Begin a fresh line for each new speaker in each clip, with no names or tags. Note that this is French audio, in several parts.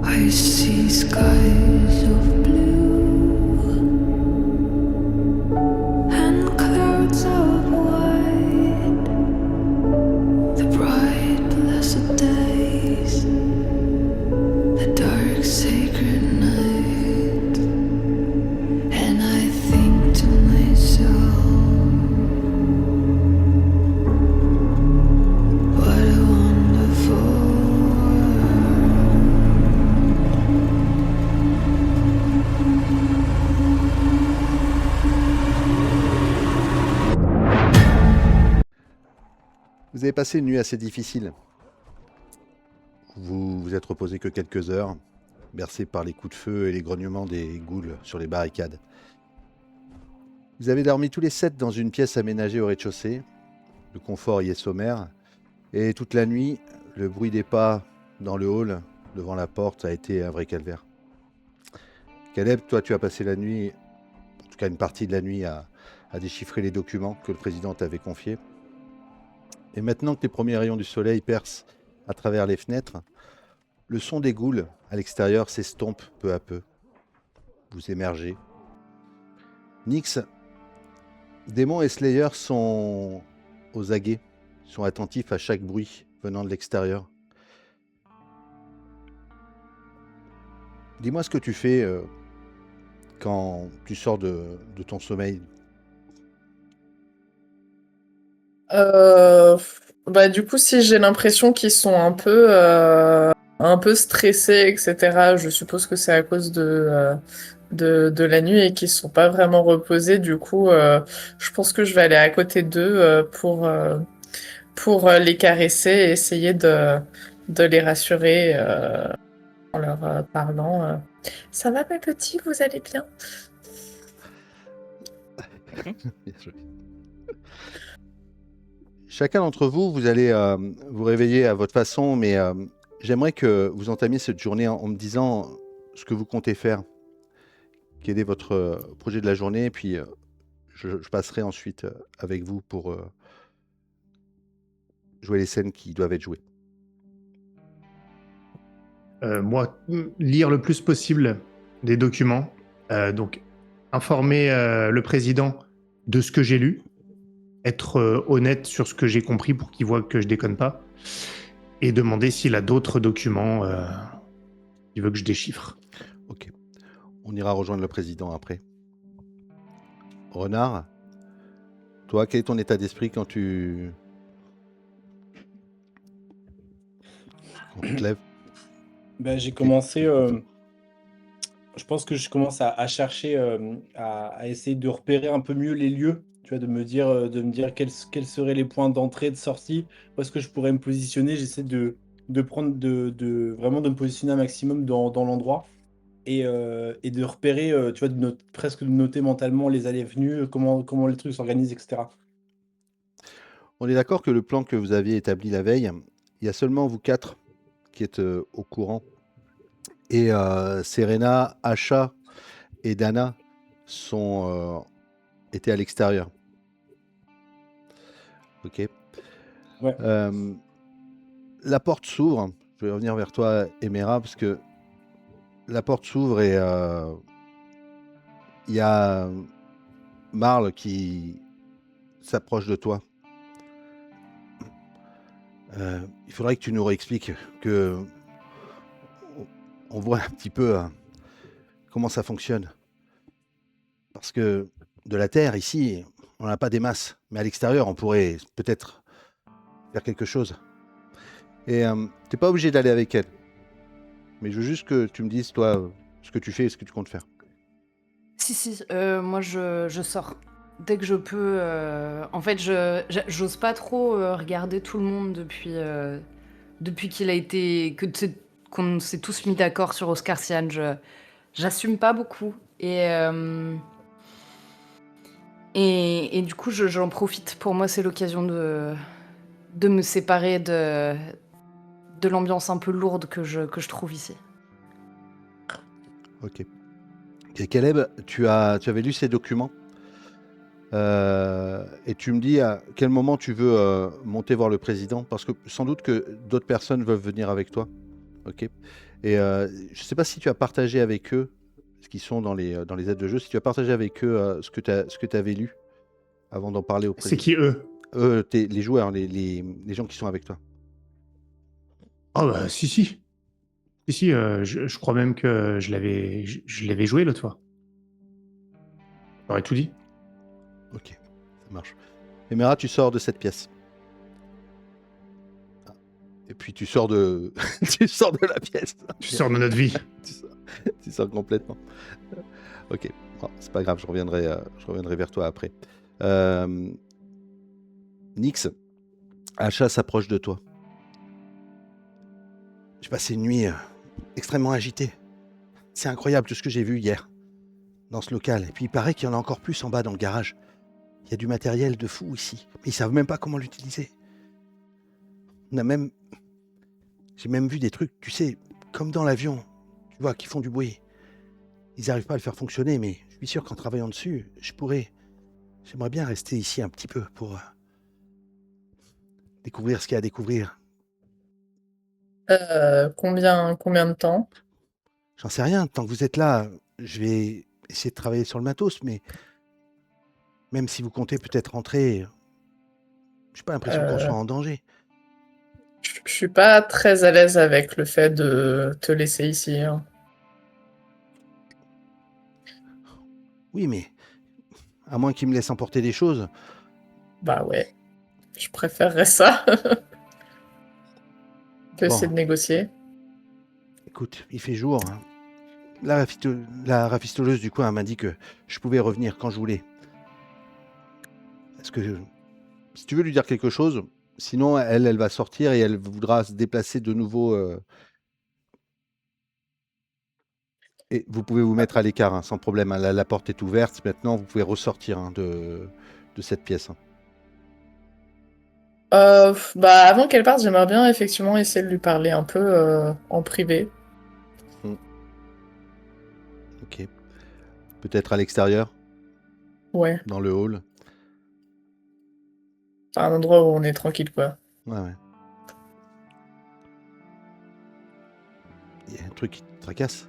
I see skies of blue and clouds of white, the bright blessed days, the dark sacred night, and I think to myself, what a wonderful
Vous avez passé une nuit assez difficile. Vous vous êtes reposé que quelques heures, bercé par les coups de feu et les grognements des ghouls sur les barricades. Vous avez dormi tous les 7 dans une pièce aménagée au rez-de-chaussée. Le confort y est sommaire. Et toute la nuit, le bruit des pas dans le hall, devant la porte, a été un vrai calvaire. Caleb, toi, tu as passé la nuit, en tout cas une partie de la nuit, à déchiffrer les documents que le président t'avait confiés. Et maintenant que les premiers rayons du soleil percent à travers les fenêtres, le son des ghouls à l'extérieur s'estompe peu à peu. Vous émergez. Nyx, Démon et Slayer sont aux aguets, sont attentifs à chaque bruit venant de l'extérieur. Dis-moi ce que tu fais quand tu sors de ton sommeil.
Euh, du coup, si j'ai l'impression qu'ils sont un peu stressés, etc., je suppose que c'est à cause de la nuit et qu'ils sont pas vraiment reposés. Du coup, je pense que je vais aller à côté d'eux pour les caresser et essayer de les rassurer en leur parlant. Ça va, mes petits, vous allez bien?
Bien joué. Chacun d'entre vous, vous allez vous réveiller à votre façon, mais j'aimerais que vous entamiez cette journée en me disant ce que vous comptez faire, quel est votre projet de la journée, et puis je passerai ensuite avec vous pour jouer les scènes qui doivent être jouées.
Moi, lire le plus possible des documents, donc informer le président de ce que j'ai lu, être honnête sur ce que j'ai compris pour qu'il voit que je déconne pas, et demander s'il a d'autres documents qu'il veut que je déchiffre.
Ok. On ira rejoindre le président après. Renard, toi, quel est ton état d'esprit quand tu te lèves?
J'ai commencé. Je pense que je commence à chercher, à essayer de repérer un peu mieux les lieux. Tu vois, de me dire quels seraient les points d'entrée, de sortie, où est-ce que je pourrais me positionner. J'essaie de prendre, vraiment de me positionner un maximum dans l'endroit et de repérer, tu vois, presque de noter mentalement les allées et venues, comment les trucs s'organisent, etc.
On est d'accord que le plan que vous aviez établi la veille, il y a seulement vous 4 qui êtes au courant. Et Serena, Asha et Dana étaient à l'extérieur. Ok.
Ouais.
La porte s'ouvre. Je vais revenir vers toi, Emera, parce que la porte s'ouvre et il y a Marle qui s'approche de toi. Il faudrait que tu nous réexpliques que on voit un petit peu comment ça fonctionne. Parce que de la Terre, ici, on n'a pas des masses. Mais à l'extérieur, on pourrait peut-être faire quelque chose. Et t'es pas obligé d'aller avec elle. Mais je veux juste que tu me dises, toi, ce que tu fais et ce que tu comptes faire.
Si, moi je sors. Dès que je peux. En fait, j'ose pas trop regarder tout le monde depuis qu'il a été. Qu'on s'est tous mis d'accord sur Oscar Sian. J'assume pas beaucoup. Et du coup, j'en profite. Pour moi, c'est l'occasion de me séparer de l'ambiance un peu lourde que je trouve ici.
Ok. Et Caleb, tu avais lu ces documents et tu me dis à quel moment tu veux monter voir le président, parce que sans doute que d'autres personnes veulent venir avec toi. Ok. Et je sais pas si tu as partagé avec eux, ce qui sont dans les aides de jeu, si tu as partagé avec eux ce que tu avais lu avant d'en parler au
C'est
président.
qui eux?
Les joueurs, les gens qui sont avec toi.
Oh bah si, si. Si, si, je crois même que je l'avais joué l'autre fois. J'aurais tout dit.
Ok, ça marche. Emera, tu sors de cette pièce. Ah. Et puis tu sors de, tu sors de la pièce.
Tu sors de notre vie.
Tu sors complètement. Ok, bon, c'est pas grave, je reviendrai vers toi après. Nyx, Asha s'approche de toi. J'ai passé une nuit extrêmement agitée. C'est incroyable tout ce que j'ai vu hier dans ce local. Et puis il paraît qu'il y en a encore plus en bas dans le garage. Il y a du matériel de fou ici, mais ils savent même pas comment l'utiliser. J'ai même vu des trucs, tu sais, comme dans l'avion, tu vois, qui font du bruit. Ils n'arrivent pas à le faire fonctionner, mais je suis sûr qu'en travaillant dessus, j'aimerais bien rester ici un petit peu pour découvrir ce qu'il y a à découvrir.
Combien de temps?
J'en sais rien, tant que vous êtes là, je vais essayer de travailler sur le matos, mais même si vous comptez peut-être rentrer, j'ai pas l'impression qu'on soit en danger.
Je suis pas très à l'aise avec le fait de te laisser ici, hein.
Oui, mais à moins qu'ils me laissent emporter des choses.
Bah ouais, je préférerais ça. On peut essayer
Bon.
de négocier.
Écoute, il fait jour. Hein. La rafistoleuse du coin m'a dit que je pouvais revenir quand je voulais. Est-ce que si tu veux lui dire quelque chose, sinon elle va sortir et elle voudra se déplacer de nouveau. Et vous pouvez vous mettre à l'écart hein, sans problème. Hein. La porte est ouverte. Maintenant, vous pouvez ressortir hein, de cette pièce. Hein.
Bah avant qu'elle parte, j'aimerais bien effectivement essayer de lui parler un peu en privé.
Ok. Peut-être à l'extérieur,
Ouais,
dans le hall.
un endroit où on est tranquille, quoi.
Ouais. Il y a un truc qui te tracasse.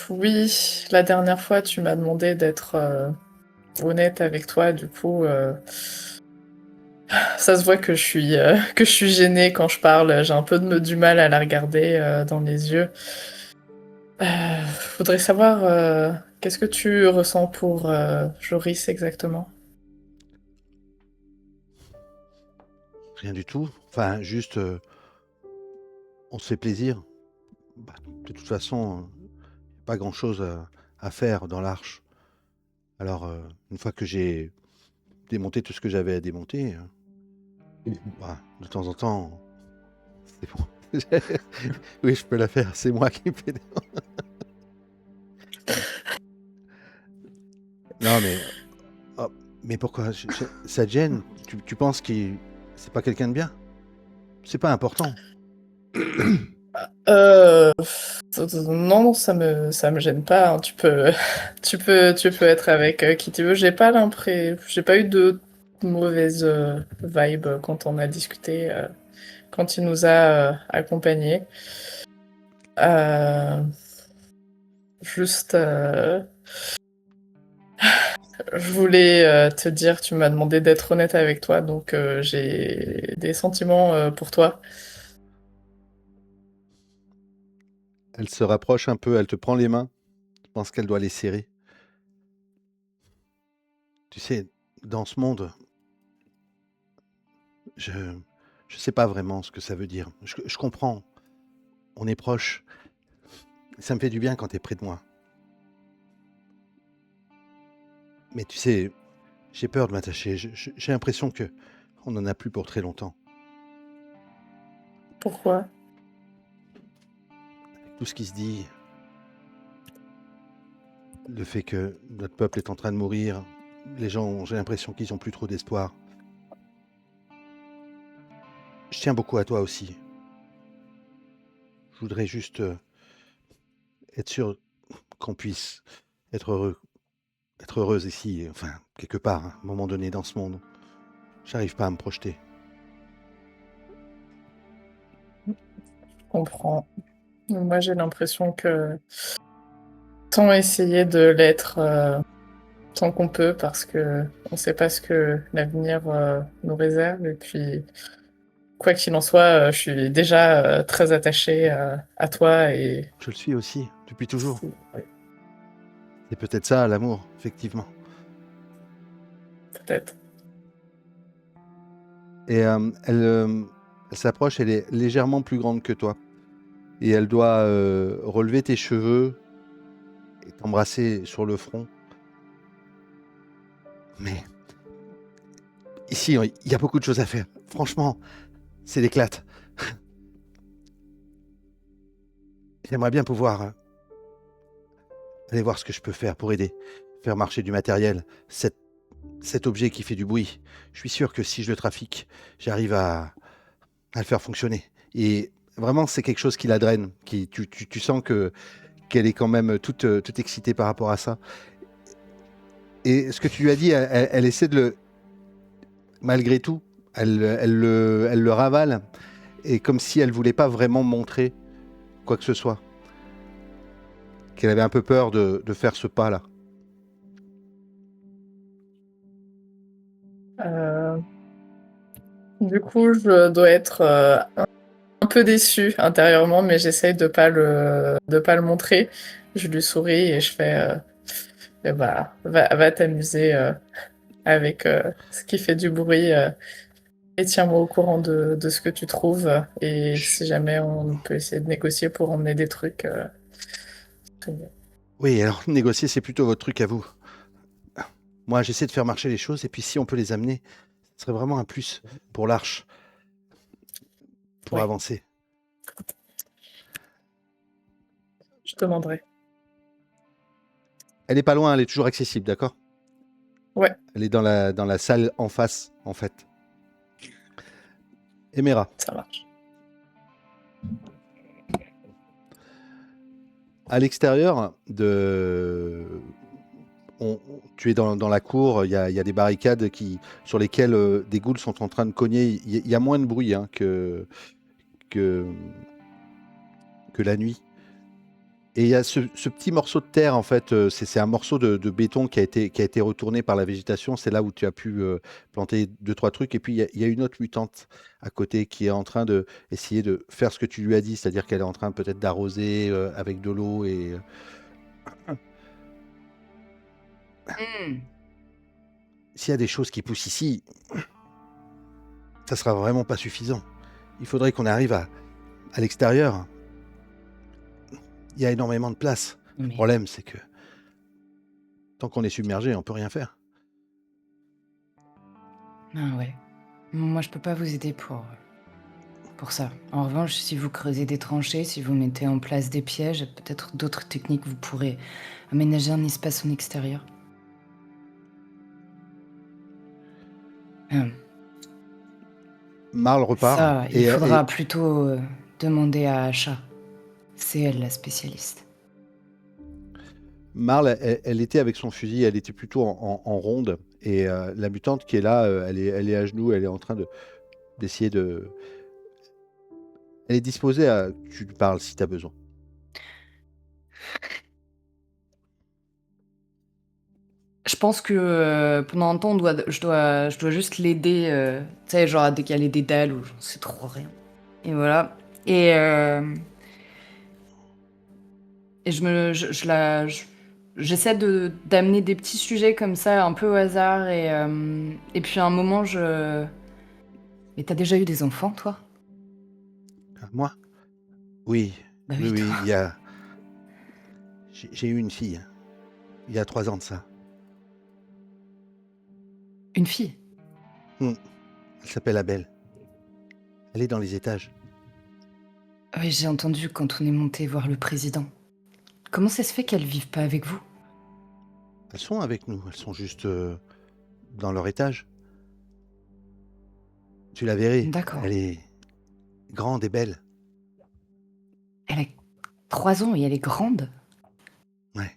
Oui, la dernière fois, tu m'as demandé d'être honnête avec toi, du coup, ça se voit que que je suis gênée quand je parle. J'ai un peu du mal à la regarder dans les yeux. Faudrait savoir qu'est-ce que tu ressens pour Joris exactement?
Rien du tout. Enfin, juste, on se fait plaisir. Bah, de toute façon, pas grand-chose à faire dans l'arche. Alors, une fois que j'ai démonté tout ce que j'avais à démonter, bah, de temps en temps, c'est bon. Oui, je peux la faire. C'est moi qui me fais des... Non, mais... oh, mais pourquoi ça te gêne? Tu penses qu'il... C'est pas quelqu'un de bien? C'est pas important.
Euh, non, ça me gêne pas, hein. Tu peux être avec qui tu veux. J'ai pas eu de mauvaise vibe quand on a discuté, quand il nous a accompagnés. Euh, juste, je voulais te dire, tu m'as demandé d'être honnête avec toi, donc j'ai des sentiments pour toi.
Elle se rapproche un peu, elle te prend les mains. Je pense qu'elle doit les serrer. Tu sais, dans ce monde, je sais pas vraiment ce que ça veut dire. Je comprends. On est proches. Ça me fait du bien quand tu es près de moi. Mais tu sais, j'ai peur de m'attacher. J'ai l'impression que on n'en a plus pour très longtemps.
Pourquoi?
Tout ce qui se dit, le fait que notre peuple est en train de mourir, les gens, j'ai l'impression qu'ils n'ont plus trop d'espoir. Je tiens beaucoup à toi aussi. Je voudrais juste être sûr qu'on puisse être heureux, être heureuse ici, enfin, quelque part, à un moment donné dans ce monde. J'arrive pas à me projeter.
comprends. Moi, j'ai l'impression que tant essayer de l'être tant qu'on peut parce que on sait pas ce que l'avenir nous réserve. Et puis, quoi qu'il en soit, je suis déjà très attachée à toi et
Je le suis aussi, depuis toujours.
oui,
C'est peut-être ça, l'amour, effectivement.
peut-être.
Et elle s'approche, elle est légèrement plus grande que toi. Et elle doit relever tes cheveux et t'embrasser sur le front. Mais ici, il y a beaucoup de choses à faire. Franchement, c'est l'éclate. J'aimerais bien pouvoir aller voir ce que je peux faire pour aider. Faire marcher du matériel. Cet objet qui fait du bruit. Je suis sûr que si je le trafique, j'arrive à le faire fonctionner. Et vraiment, c'est quelque chose qui la draine. Tu sens qu'elle est quand même toute excitée par rapport à ça. Et ce que tu lui as dit, elle essaie de le... Malgré tout, elle le ravale. Et comme si elle voulait pas vraiment montrer quoi que ce soit. Qu'elle avait un peu peur de faire ce pas-là.
Du coup, je dois être un peu déçue intérieurement, mais j'essaye de pas le montrer. Je lui souris et je fais eh bah, va t'amuser avec ce qui fait du bruit et tiens-moi au courant de ce que tu trouves. Et si jamais on peut essayer de négocier pour emmener des trucs. Très bien.
Oui, alors négocier, c'est plutôt votre truc à vous. Moi, j'essaie de faire marcher les choses, et puis si on peut les amener, ce serait vraiment un plus pour l'arche, pour
Ouais.
avancer.
Je te demanderai.
Elle est pas loin, elle est toujours accessible, d'accord?
Ouais.
Elle est dans la salle en face, en fait. Emera,
Ça marche.
à l'extérieur tu es dans la cour, il y a des barricades sur lesquelles des ghouls sont en train de cogner. Il y a moins de bruit que la nuit. Et il y a ce petit morceau de terre, en fait, c'est un morceau de béton qui a été retourné par la végétation. C'est là où tu as pu planter 2-3 trucs. Et puis il y a une autre mutante à côté qui est en train d'essayer de faire ce que tu lui as dit, c'est-à-dire qu'elle est en train peut-être d'arroser avec de l'eau. Et s'il y a des choses qui poussent ici, ça sera vraiment pas suffisant. Il faudrait qu'on arrive à l'extérieur. Il y a énormément de place. Le
Mais
problème, c'est que tant qu'on est submergé, on peut rien faire.
ah ouais. Moi, je peux pas vous aider pour ça. En revanche, si vous creusez des tranchées, si vous mettez en place des pièges, peut-être d'autres techniques, vous pourrez aménager un espace en extérieur.
Marl repart.
Ça, il faudra plutôt demander à Asha. C'est elle la spécialiste.
Marl, elle était avec son fusil, elle était plutôt en ronde. Et la mutante qui est là, elle est à genoux, elle est en train d'essayer de... Elle est disposée à... Tu lui parles si tu as besoin.
Je pense que pendant un temps, je dois juste l'aider. Tu sais, genre à décaler des dalles ou j'en sais trop rien. Et voilà. Et j'essaie d'amener des petits sujets comme ça, un peu au hasard. Et puis à un moment, Mais t'as déjà eu des enfants, toi?
Moi? Oui.
Bah
Oui,
oui, toi.
il y a... J'ai eu une fille. Il y a 3 ans de ça.
Une fille?
Elle s'appelle Abel. Elle est dans les étages.
Oui, j'ai entendu quand on est monté voir le président. Comment ça se fait qu'elles vivent pas avec vous?
Elles sont avec nous, elles sont juste dans leur étage. Tu la verrais.
D'accord.
Elle est grande et belle.
Elle a 3 ans et elle est grande?
Ouais.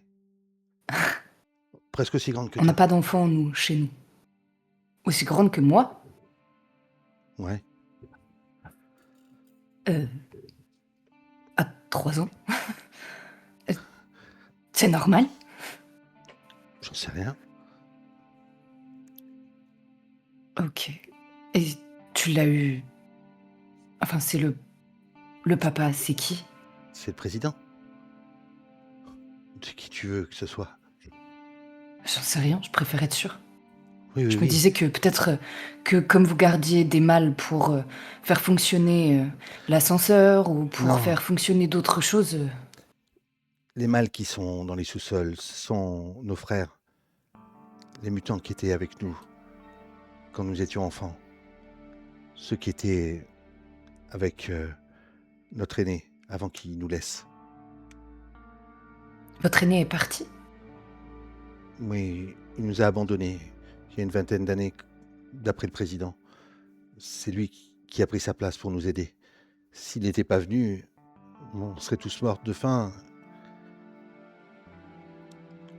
Presque aussi grande que
On n'a
toi.
pas d'enfants, nous, chez nous. Aussi grande que moi?
Ouais.
3 ans. Euh, C'est normal.
J'en sais rien.
Ok. Et tu l'as eu... Enfin, c'est le papa, c'est qui?
C'est le président. C'est qui tu veux que ce soit.
J'en sais rien, je préfère être sûre.
Oui, oui,
Je me
oui.
disais que peut-être que comme vous gardiez des mâles pour faire fonctionner l'ascenseur ou pour
Non.
faire fonctionner d'autres choses,
Les mâles qui sont dans les sous-sols, ce sont nos frères. Les mutants qui étaient avec nous quand nous étions enfants. Ceux qui étaient avec notre aîné avant qu'il nous laisse.
votre aîné est parti.
Oui, il nous a abandonnés il y a une vingtaine d'années, d'après le président. C'est lui qui a pris sa place pour nous aider. S'il n'était pas venu, on serait tous morts de faim.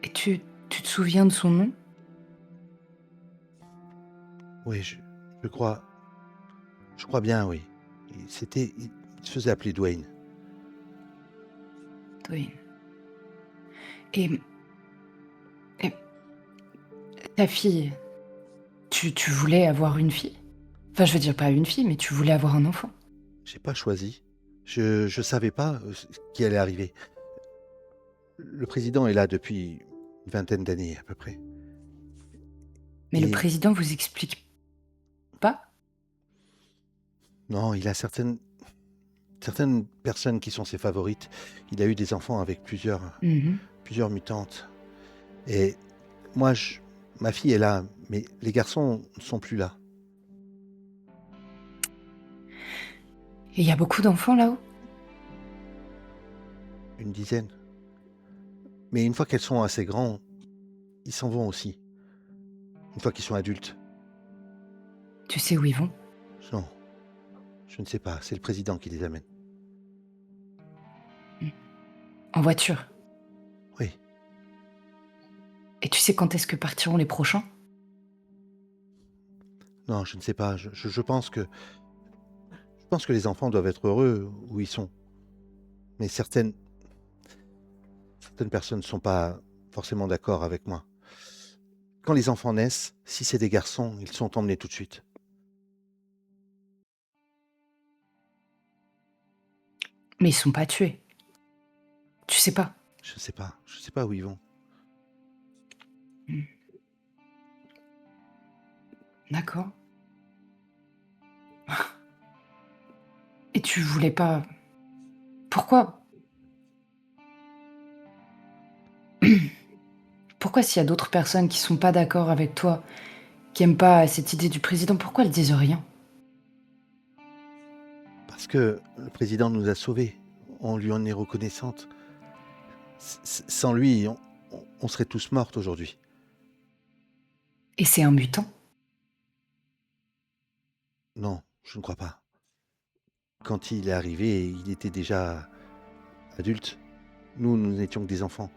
Et tu te souviens de son nom?
Oui, je crois. Je crois bien, oui. Il se faisait appeler Dwayne.
Dwayne. Et ta fille, tu voulais avoir une fille? Enfin, je veux dire pas une fille, mais tu voulais avoir un enfant.
J'ai pas choisi. Je savais pas ce qui allait arriver. Le président est là depuis une vingtaine d'années à peu près.
Mais le
Et
président vous explique pas?
non, il a certaines personnes qui sont ses favorites. Il a eu des enfants avec plusieurs mutantes. Et moi, ma fille est là, mais les garçons ne sont plus là.
Et il y a beaucoup d'enfants là-haut?
Une dizaine. Mais une fois qu'elles sont assez grands, ils s'en vont aussi. Une fois qu'ils sont adultes.
Tu sais où ils vont?
Non, je ne sais pas. C'est le président qui les amène.
En voiture.
Oui.
Et tu sais quand est-ce que partiront les prochains?
Non, je ne sais pas. Je pense que les enfants doivent être heureux où ils sont. Mais certaines personnes ne sont pas forcément d'accord avec moi. Quand les enfants naissent, si c'est des garçons, ils sont emmenés tout de suite.
Mais ils sont pas tués. Tu sais pas.
Je sais pas où ils vont.
D'accord. Et tu voulais pas... Pourquoi? Pourquoi s'il y a d'autres personnes qui sont pas d'accord avec toi, qui aiment pas cette idée du président, pourquoi elles disent rien?
Parce que le président nous a sauvés. On lui en est reconnaissante. Sans lui, on serait tous mortes aujourd'hui.
Et c'est un mutant?
Non, je ne crois pas. Quand il est arrivé, il était déjà adulte. Nous n'étions que des enfants.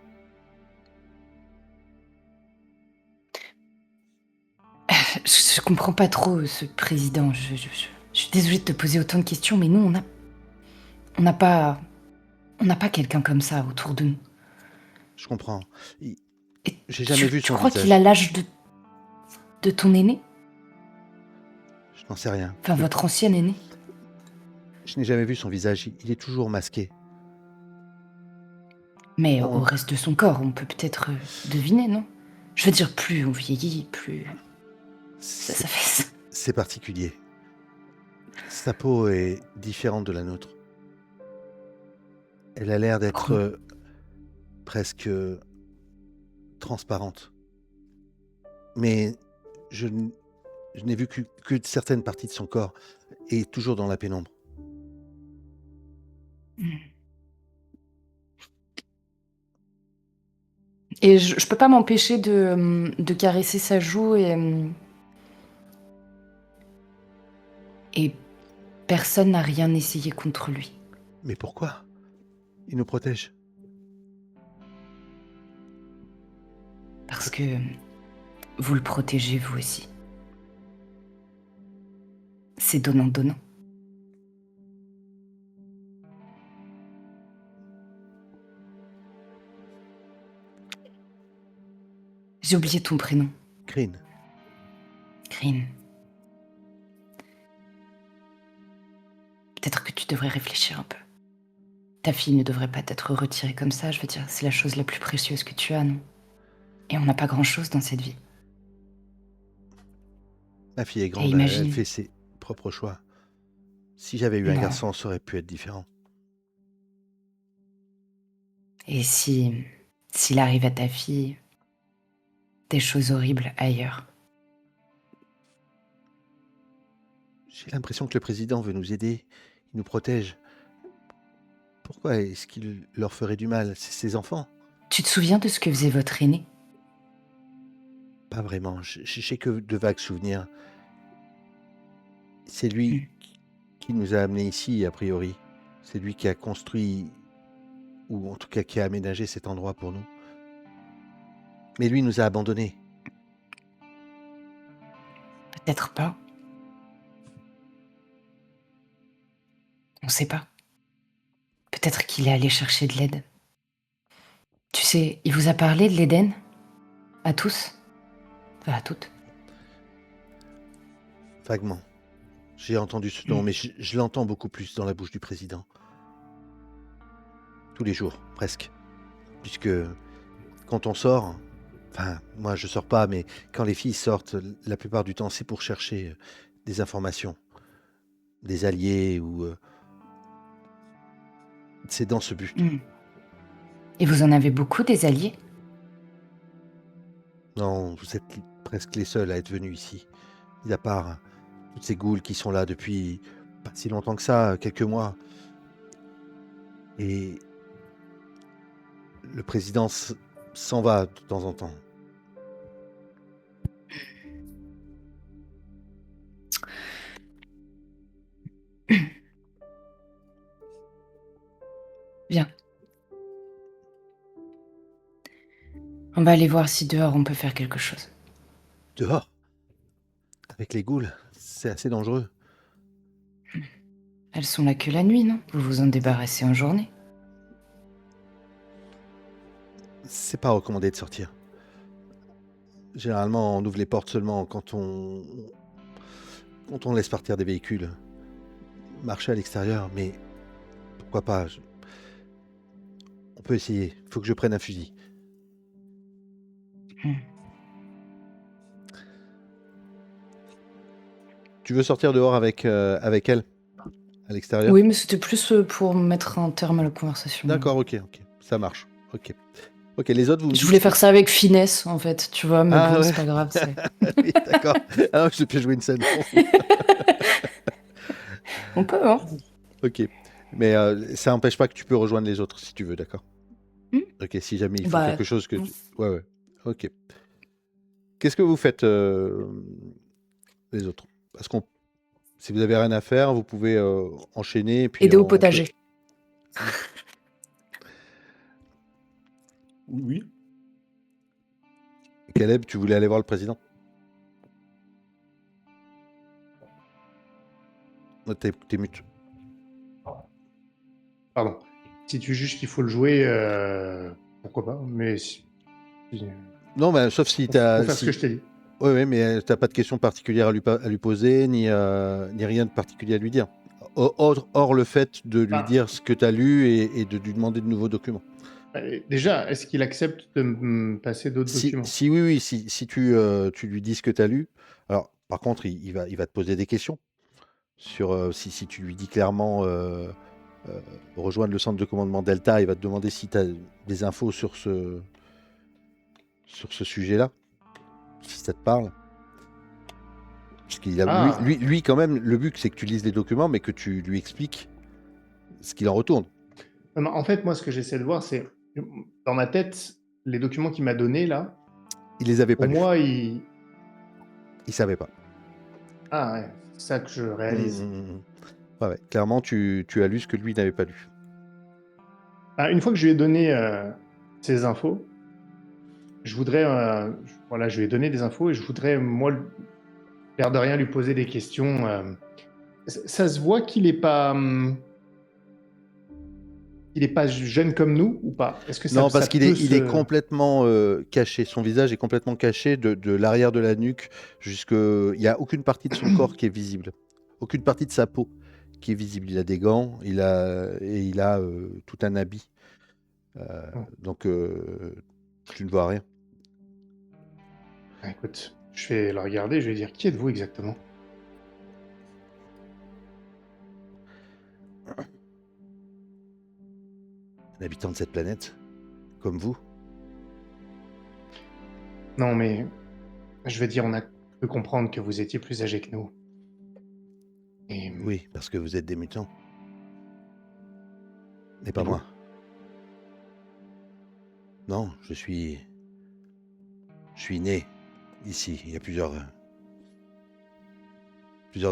Je comprends pas trop ce président. Je suis désolée de te poser autant de questions, mais nous, on n'a pas quelqu'un comme ça autour de nous.
Je comprends.
Et
J'ai jamais vu
tu
son
crois
visage.
qu'il a l'âge de ton aîné?
Je n'en sais rien.
Enfin, votre ancien aîné?
Je n'ai jamais vu son visage. Il est toujours masqué.
Mais au reste de son corps, on peut peut-être deviner, non? Je veux dire, plus on vieillit, plus... Ça fait...
C'est particulier. Sa peau est différente de la nôtre. Elle a l'air d'être presque transparente. Mais je n'ai vu que certaines parties de son corps et toujours dans la pénombre.
Et je peux pas m'empêcher de caresser sa joue et personne n'a rien essayé contre lui.
Mais pourquoi? Il nous protège.
Parce que vous le protégez vous aussi. C'est donnant-donnant. J'ai oublié ton prénom.
Green.
Green. Peut-être que tu devrais réfléchir un peu. Ta fille ne devrait pas t'être retirée comme ça, je veux dire, c'est la chose la plus précieuse que tu as, non? Et on n'a pas grand-chose dans cette vie.
Ma fille est
Et
grande, elle
imagine,
fait ses propres choix. Si j'avais eu un
Non.
garçon, ça aurait pu être différent.
et s'il arrive à ta fille des choses horribles ailleurs,
J'ai l'impression que le président veut nous aider, il nous protège. Pourquoi est-ce qu'il leur ferait du mal? C'est ses enfants?
tu te souviens de ce que faisait votre aîné?
Pas vraiment, j'ai que de vagues souvenirs. C'est lui
Hmm.
qui nous a amenés ici, a priori. C'est lui qui a construit, ou en tout cas qui a aménagé cet endroit pour nous. Mais lui nous a abandonnés.
Peut-être pas. On sait pas. Peut-être qu'il est allé chercher de l'aide. Tu sais, il vous a parlé de l'Éden? À tous? Enfin, à toutes.
Vaguement. J'ai entendu ce nom, mais je l'entends beaucoup plus dans la bouche du président. Tous les jours, presque. Puisque quand on sort, enfin, moi je sors pas, mais quand les filles sortent, la plupart du temps, c'est pour chercher des informations, des alliés, ou c'est dans ce but.
Hmm. Et vous en avez beaucoup des alliés?
Non, vous êtes presque les seuls à être venus ici. Mis à part toutes ces ghouls qui sont là depuis pas si longtemps que ça, quelques mois. Et le président s'en va de temps en temps.
Bien. On va aller voir si dehors on peut faire quelque chose.
Dehors, avec les ghouls, c'est assez dangereux.
Elles sont là que la nuit, non? Vous vous en débarrassez en journée.
C'est pas recommandé de sortir. Généralement, on ouvre les portes seulement quand on laisse partir des véhicules. Marcher à l'extérieur, mais pourquoi pas? On peut essayer. Faut que je prenne un fusil.
Hmm.
Tu veux sortir dehors avec elle à l'extérieur?
Oui, mais c'était plus pour mettre un terme à la conversation.
D'accord, ok, ça marche. Ok, les autres, vous me
Je
dites
voulais faire ça avec finesse, en fait, tu vois, mais
Ah
bon,
ouais.
c'est pas grave.
Oui, d'accord. Ah, je peux jouer une scène.
On peut, hein.
Ok, mais ça n'empêche pas que tu peux rejoindre les autres si tu veux, d'accord? Ok, si jamais il faut
Bah,
quelque chose que... Ouais, ok. Qu'est-ce que vous faites, les autres? Parce qu'on... Si vous avez rien à faire, vous pouvez enchaîner. Puis
aider au
on peut-
potager.
Oui.
Caleb, tu voulais aller voir le président? Oh, t'es mute.
Pardon. Si tu juges qu'il faut le jouer, pourquoi pas. Mais
Non, mais sauf si
faut
t'as...
faire ce que je t'ai dit.
Oui, mais t'as pas de questions particulières à lui poser, ni rien de particulier à lui dire. Hors le fait de lui dire ce que tu as lu et de lui demander de nouveaux documents.
Déjà, est-ce qu'il accepte de me passer d'autres documents?
Oui, si tu lui dis ce que tu as lu. Alors, par contre, il va te poser des questions sur si tu lui dis clairement rejoindre le centre de commandement Delta, il va te demander si tu as des infos sur ce sujet-là, si ça te parle. Parce qu'il a, lui, quand même, le but, c'est que tu lises les documents, mais que tu lui expliques ce qu'il en retourne.
En fait, moi, ce que j'essaie de voir, c'est dans ma tête, les documents qu'il m'a donnés là.
Il les avait pas lus.
Pour moi, il
savait pas.
Ah ouais, c'est ça que je réalise.
Ouais. Clairement, tu as lu ce que lui n'avait pas lu.
Une fois que je lui ai donné ces infos, je voudrais, je lui ai donné des infos et je voudrais, moi, l'air de rien, lui poser des questions. Ça se voit qu'il est pas. il est pas jeune comme nous ou pas? Est-ce que
Non, parce
ça
qu'il
peut
il est
se...
complètement caché. Son visage est complètement caché de l'arrière de la nuque jusque. Il n'y a aucune partie de son corps qui est visible. Aucune partie de sa peau qui est visible. Il a des gants, il a tout un habit. Donc, tu ne vois rien.
Ah, écoute, je vais le regarder, je vais dire qui êtes-vous exactement?
Un habitant de cette planète, comme vous.
Non, mais je veux dire, on a pu comprendre que vous étiez plus âgé que nous. Et,
Oui, parce que vous êtes des mutants. Mais pas
et vous?
moi. Non, je suis né ici, il y a plusieurs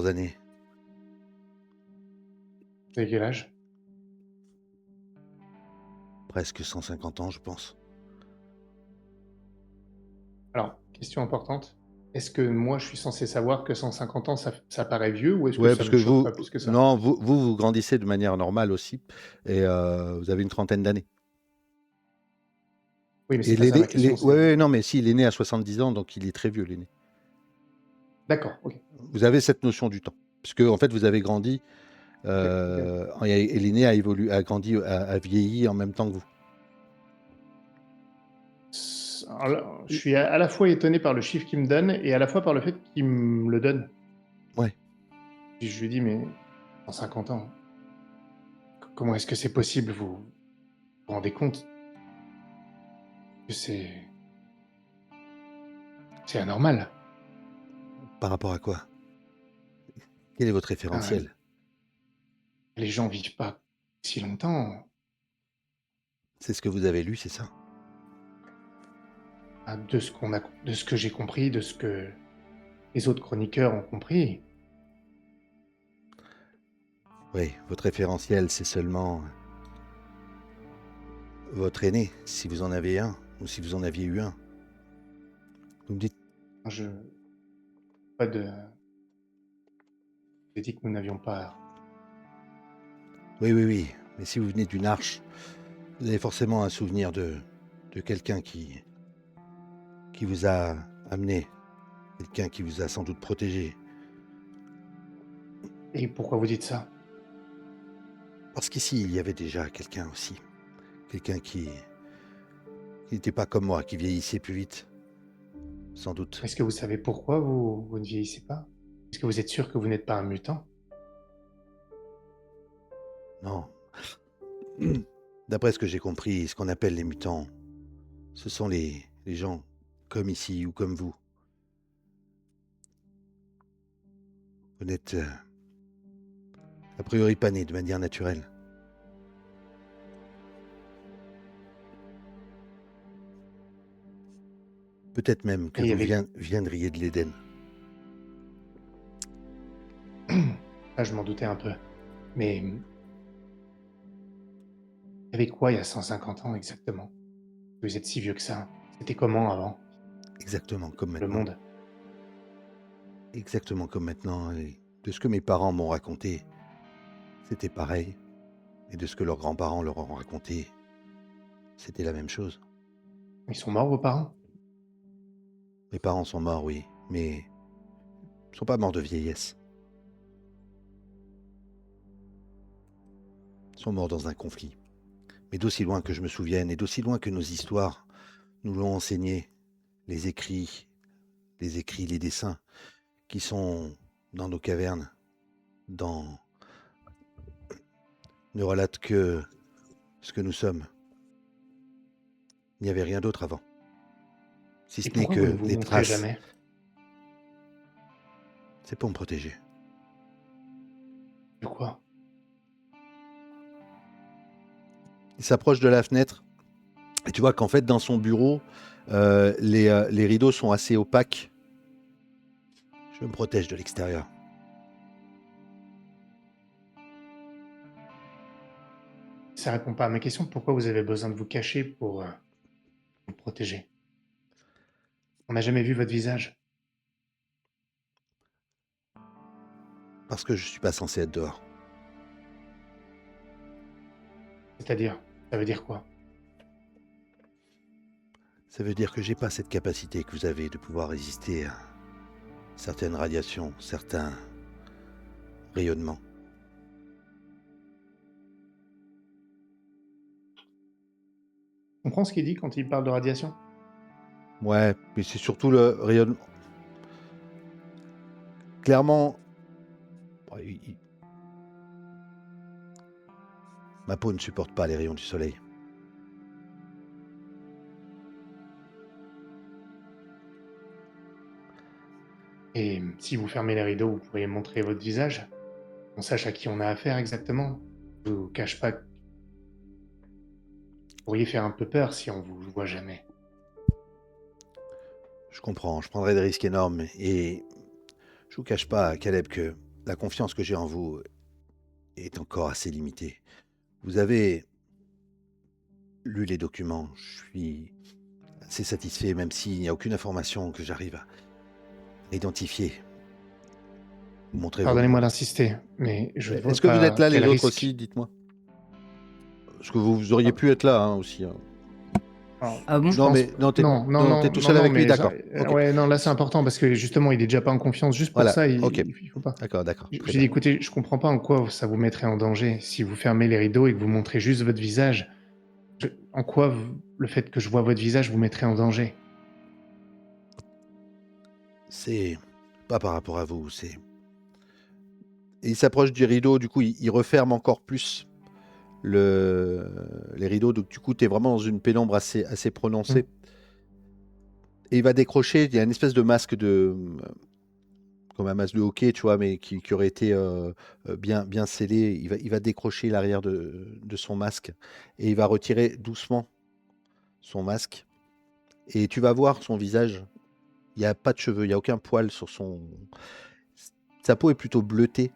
années.
Vous avez quel âge?
Presque 150 ans, je pense.
Alors, question importante. Est-ce que moi, je suis censé savoir que 150 ans, ça paraît vieux ou est-ce que
Ouais,
ça
parce
me
que
choque
vous,
pas plus que ça?
non, vous grandissez de manière normale aussi, et vous avez une trentaine d'années.
Oui, mais c'est
Et
pas ça ma question,
ouais,
c'est...
ouais, non, mais si, il est né à 70 ans, donc il est très vieux, l'aîné.
D'accord, ok.
Vous avez cette notion du temps, parce que en fait, vous avez grandi,
Ok, ok.
et l'aîné a évolué, a grandi, a vieilli en même temps que vous.
Alors là, je suis à la fois étonné par le chiffre qu'il me donne et à la fois par le fait qu'il me le donne.
Ouais.
Puis je lui dis, mais 150 ans, comment est-ce que c'est possible? Vous rendez compte que c'est anormal.
Par rapport à quoi? Quel est votre
Hein,
référentiel?
les gens vivent pas si longtemps.
C'est ce que vous avez lu, c'est ça?
Hein, de ce que j'ai compris, de ce que les autres chroniqueurs ont compris.
Oui, votre référentiel, c'est seulement votre aîné, si vous en avez un, ou si vous en aviez eu un. Vous me dites,
Je, pas de, j'ai dit que nous n'avions pas.
oui, oui, oui, mais si vous venez d'une arche, vous avez forcément un souvenir de quelqu'un qui vous a amené, quelqu'un qui vous a sans doute protégé.
Et pourquoi vous dites ça?
Parce qu'ici, il y avait déjà quelqu'un aussi. Quelqu'un qui n'était pas comme moi, qui vieillissait plus vite, sans doute.
Est-ce que vous savez pourquoi vous ne vieillissez pas? Est-ce que vous êtes sûr que vous n'êtes pas un mutant?
Non. D'après ce que j'ai compris, ce qu'on appelle les mutants, ce sont les gens comme ici ou comme vous. Vous n'êtes a priori pas nés de manière naturelle. Peut-être même que
Et il y
vous
avait...
viendriez de l'Éden.
Ah, je m'en doutais un peu. Mais il y avait quoi il y a 150 ans exactement? Vous êtes si vieux que ça. C'était comment avant,
Exactement comme
le
maintenant.
monde?
Exactement comme maintenant. Et de ce que mes parents m'ont raconté, c'était pareil. Et de ce que leurs grands-parents leur ont raconté, c'était la même chose.
Ils sont morts, vos parents?
Mes parents sont morts, oui, mais ils sont pas morts de vieillesse. Ils sont morts dans un conflit. Mais d'aussi loin que je me souvienne, et d'aussi loin que nos histoires nous l'ont enseigné, les écrits, les dessins qui sont dans nos cavernes, dans, ne relatent que ce que nous sommes. Il n'y avait rien d'autre avant. Si ce
Et
n'est
pourquoi vous ne
que
vous
les
montrez
traces.
jamais?
C'est pour me protéger.
De quoi?
Il s'approche de la fenêtre et tu vois qu'en fait dans son bureau, les rideaux sont assez opaques. Je me protège de l'extérieur.
Ça répond pas à ma question. Pourquoi vous avez besoin de vous cacher pour vous protéger? On n'a jamais vu votre visage.
Parce que je suis pas censé être dehors.
C'est-à-dire, ça veut dire quoi?
Ça veut dire que j'ai pas cette capacité que vous avez de pouvoir résister à certaines radiations, certains rayonnements.
Tu comprends ce qu'il dit quand il parle de radiation?
Ouais, mais c'est surtout le rayonnement. Clairement, ouais, ma peau ne supporte pas les rayons du soleil.
Et si vous fermez les rideaux, vous pourriez montrer votre visage? On sache à qui on a affaire exactement. Je vous cache pas que vous pourriez faire un peu peur si on vous voit jamais.
Je comprends, je prendrai des risques énormes et je vous cache pas, Caleb, que la confiance que j'ai en vous est encore assez limitée. Vous avez lu les documents, je suis assez satisfait, même s'il n'y a aucune information que j'arrive à identifier. Montrez vos...
Pardonnez-moi d'insister, mais je ne vois
Est-ce que vous êtes
pas
là, les
quel
autres
risque.
aussi, dites-moi? Parce que vous auriez pu être là aussi.
Alors,
Ah bon?
je
Non,
pense
mais non, t'es
non, non,
t'es
non,
tout
non,
seul
non,
avec lui,
mais
d'accord. Ok.
ouais, non, là c'est important parce que justement il est déjà pas en confiance. Juste pour
Voilà,
ça,
ok.
il faut pas.
D'accord, très
J'ai dit,
bien.
écoutez, je comprends pas en quoi ça vous mettrait en danger si vous fermez les rideaux et que vous montrez juste votre visage. En quoi le fait que je vois votre visage vous mettrait en danger?
C'est pas par rapport à vous, c'est... Et il s'approche du rideau, du coup, il referme encore plus les rideaux. Donc, du coup, tu es vraiment dans une pénombre assez prononcée. Et il va décrocher, il y a une espèce de masque comme un masque de hockey, tu vois, mais qui aurait été bien scellé. Il va décrocher l'arrière de son masque et il va retirer doucement son masque. Et tu vas voir son visage. Il n'y a pas de cheveux, il n'y a aucun poil sur son... Sa peau est plutôt bleutée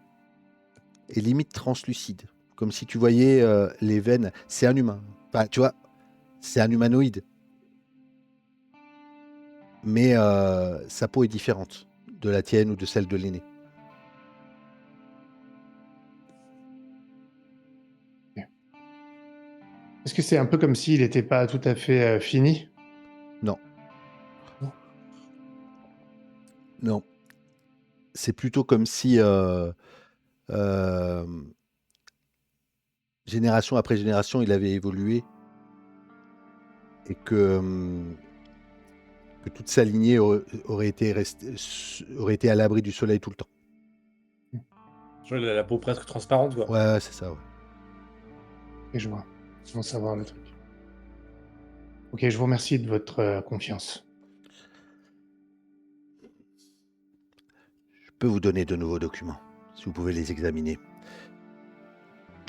et limite translucide. Comme si tu voyais les veines. C'est un humain. Enfin, tu vois, c'est un humanoïde. Mais sa peau est différente de la tienne ou de celle de l'aîné.
Est-ce que c'est un peu comme s'il n'était pas tout à fait fini?
Non.
Non.
Non. C'est plutôt comme si euh, génération après génération, il avait évolué et que toute sa lignée aurait été à l'abri du soleil tout le temps.
Tu vois, la peau presque transparente, quoi.
Ouais, c'est ça, ouais.
Et je vois. Sans savoir le truc. Ok, je vous remercie de votre confiance.
Je peux vous donner de nouveaux documents, si vous pouvez les examiner.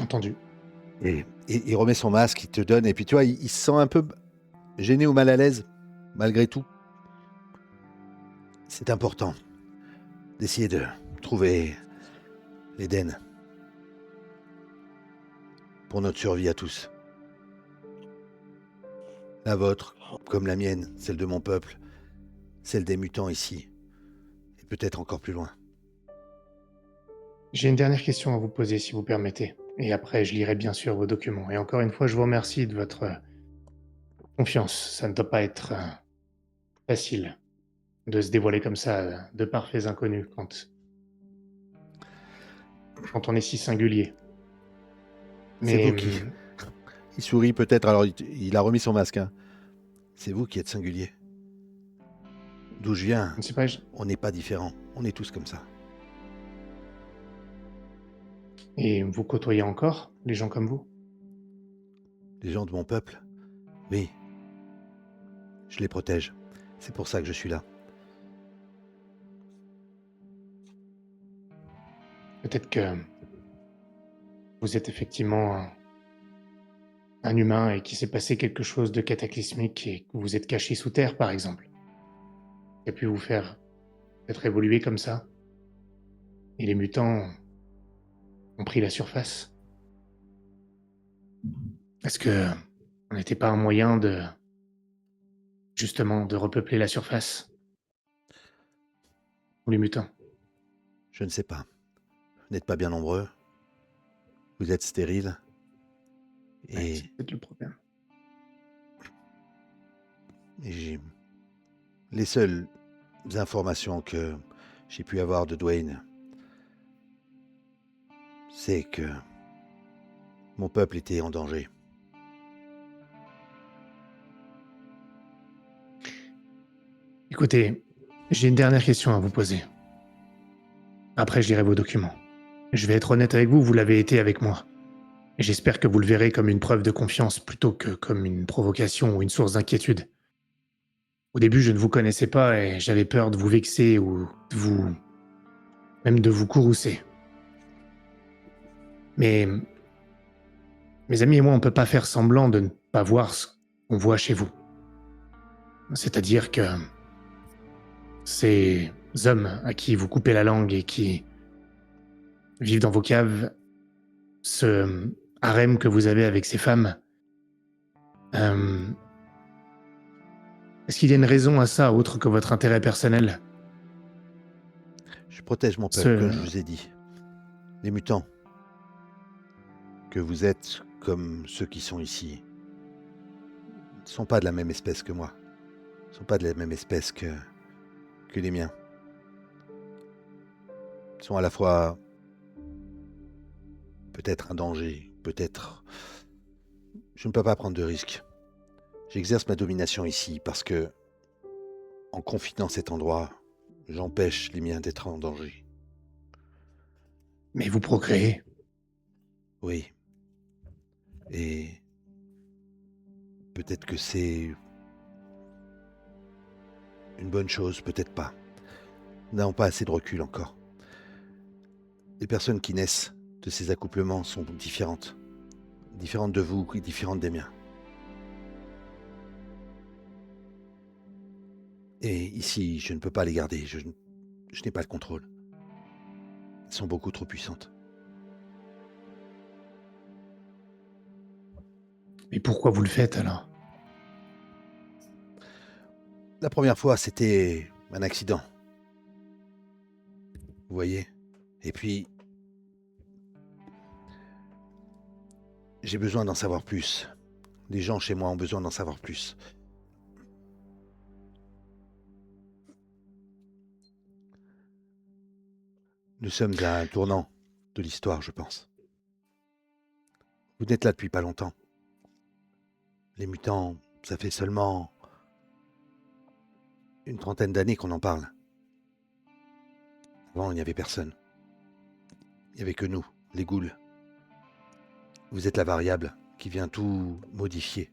Entendu.
Et il remet son masque, il te donne, et puis tu vois, il se sent un peu gêné ou mal à l'aise, malgré tout. C'est important d'essayer de trouver l'Éden pour notre survie à tous. La vôtre, comme la mienne, celle de mon peuple, celle des mutants ici, et peut-être encore plus loin.
J'ai une dernière question à vous poser, si vous permettez. Et après, je lirai bien sûr vos documents. Et encore une fois, je vous remercie de votre confiance. Ça ne doit pas être facile de se dévoiler comme ça, de parfaits inconnus, quand on est si singulier.
C'est
Mais
vous qui... Il sourit peut-être, alors il a remis son masque. Hein. C'est vous qui êtes singulier. D'où je viens,
je ne sais pas,
on n'est pas différents. On est tous comme ça.
et vous côtoyez encore les gens comme vous?
Les gens de mon peuple, oui, je les protège. C'est pour ça que je suis là.
Peut-être que vous êtes effectivement un humain et qu'il s'est passé quelque chose de cataclysmique et que vous êtes caché sous terre, par exemple, qui a pu vous faire peut-être évoluer comme ça. Et les mutants ont pris la surface. Est-ce que on n'était pas un moyen de justement de repeupler la surface? Ou les mutants?
Je ne sais pas. Vous n'êtes pas bien nombreux. Vous êtes stérile.
Ouais,
Et,
c'est peut-être le problème.
et les seules informations que j'ai pu avoir de Dwayne, c'est que mon peuple était en danger.
Écoutez, j'ai une dernière question à vous poser. Après, je lirai vos documents. Je vais être honnête avec vous, vous l'avez été avec moi. Et j'espère que vous le verrez comme une preuve de confiance plutôt que comme une provocation ou une source d'inquiétude. Au début, je ne vous connaissais pas et j'avais peur de vous vexer ou de vous... même de vous courroucer. Mais mes amis et moi, on ne peut pas faire semblant de ne pas voir ce qu'on voit chez vous. C'est-à-dire que ces hommes à qui vous coupez la langue et qui vivent dans vos caves, ce harem que vous avez avec ces femmes, euh, est-ce qu'il y a une raison à ça autre que votre intérêt personnel?
Je protège mon peuple, comme je vous ai dit. Les mutants, que vous êtes comme ceux qui sont ici, ne sont pas de la même espèce que moi. Ne sont pas de la même espèce que les miens. Ils sont à la fois peut-être un danger, peut-être... Je ne peux pas prendre de risques. J'exerce ma domination ici parce que, en confinant cet endroit, j'empêche les miens d'être en danger.
Mais vous procréez.
Oui. Et peut-être que c'est une bonne chose, peut-être pas. Nous n'avons pas assez de recul encore. Les personnes qui naissent de ces accouplements sont différentes. Différentes de vous et différentes des miens. Et ici, je ne peux pas les garder. Je n'ai pas le contrôle. Elles sont beaucoup trop puissantes.
Mais pourquoi vous le faites alors?
La première fois, c'était un accident. Vous voyez? Et puis, j'ai besoin d'en savoir plus. Les gens chez moi ont besoin d'en savoir plus. Nous sommes à un tournant de l'histoire, je pense. Vous n'êtes là depuis pas longtemps. Les mutants, ça fait seulement une trentaine d'années qu'on en parle. Avant, il n'y avait personne. Il n'y avait que nous, les ghouls. Vous êtes la variable qui vient tout modifier.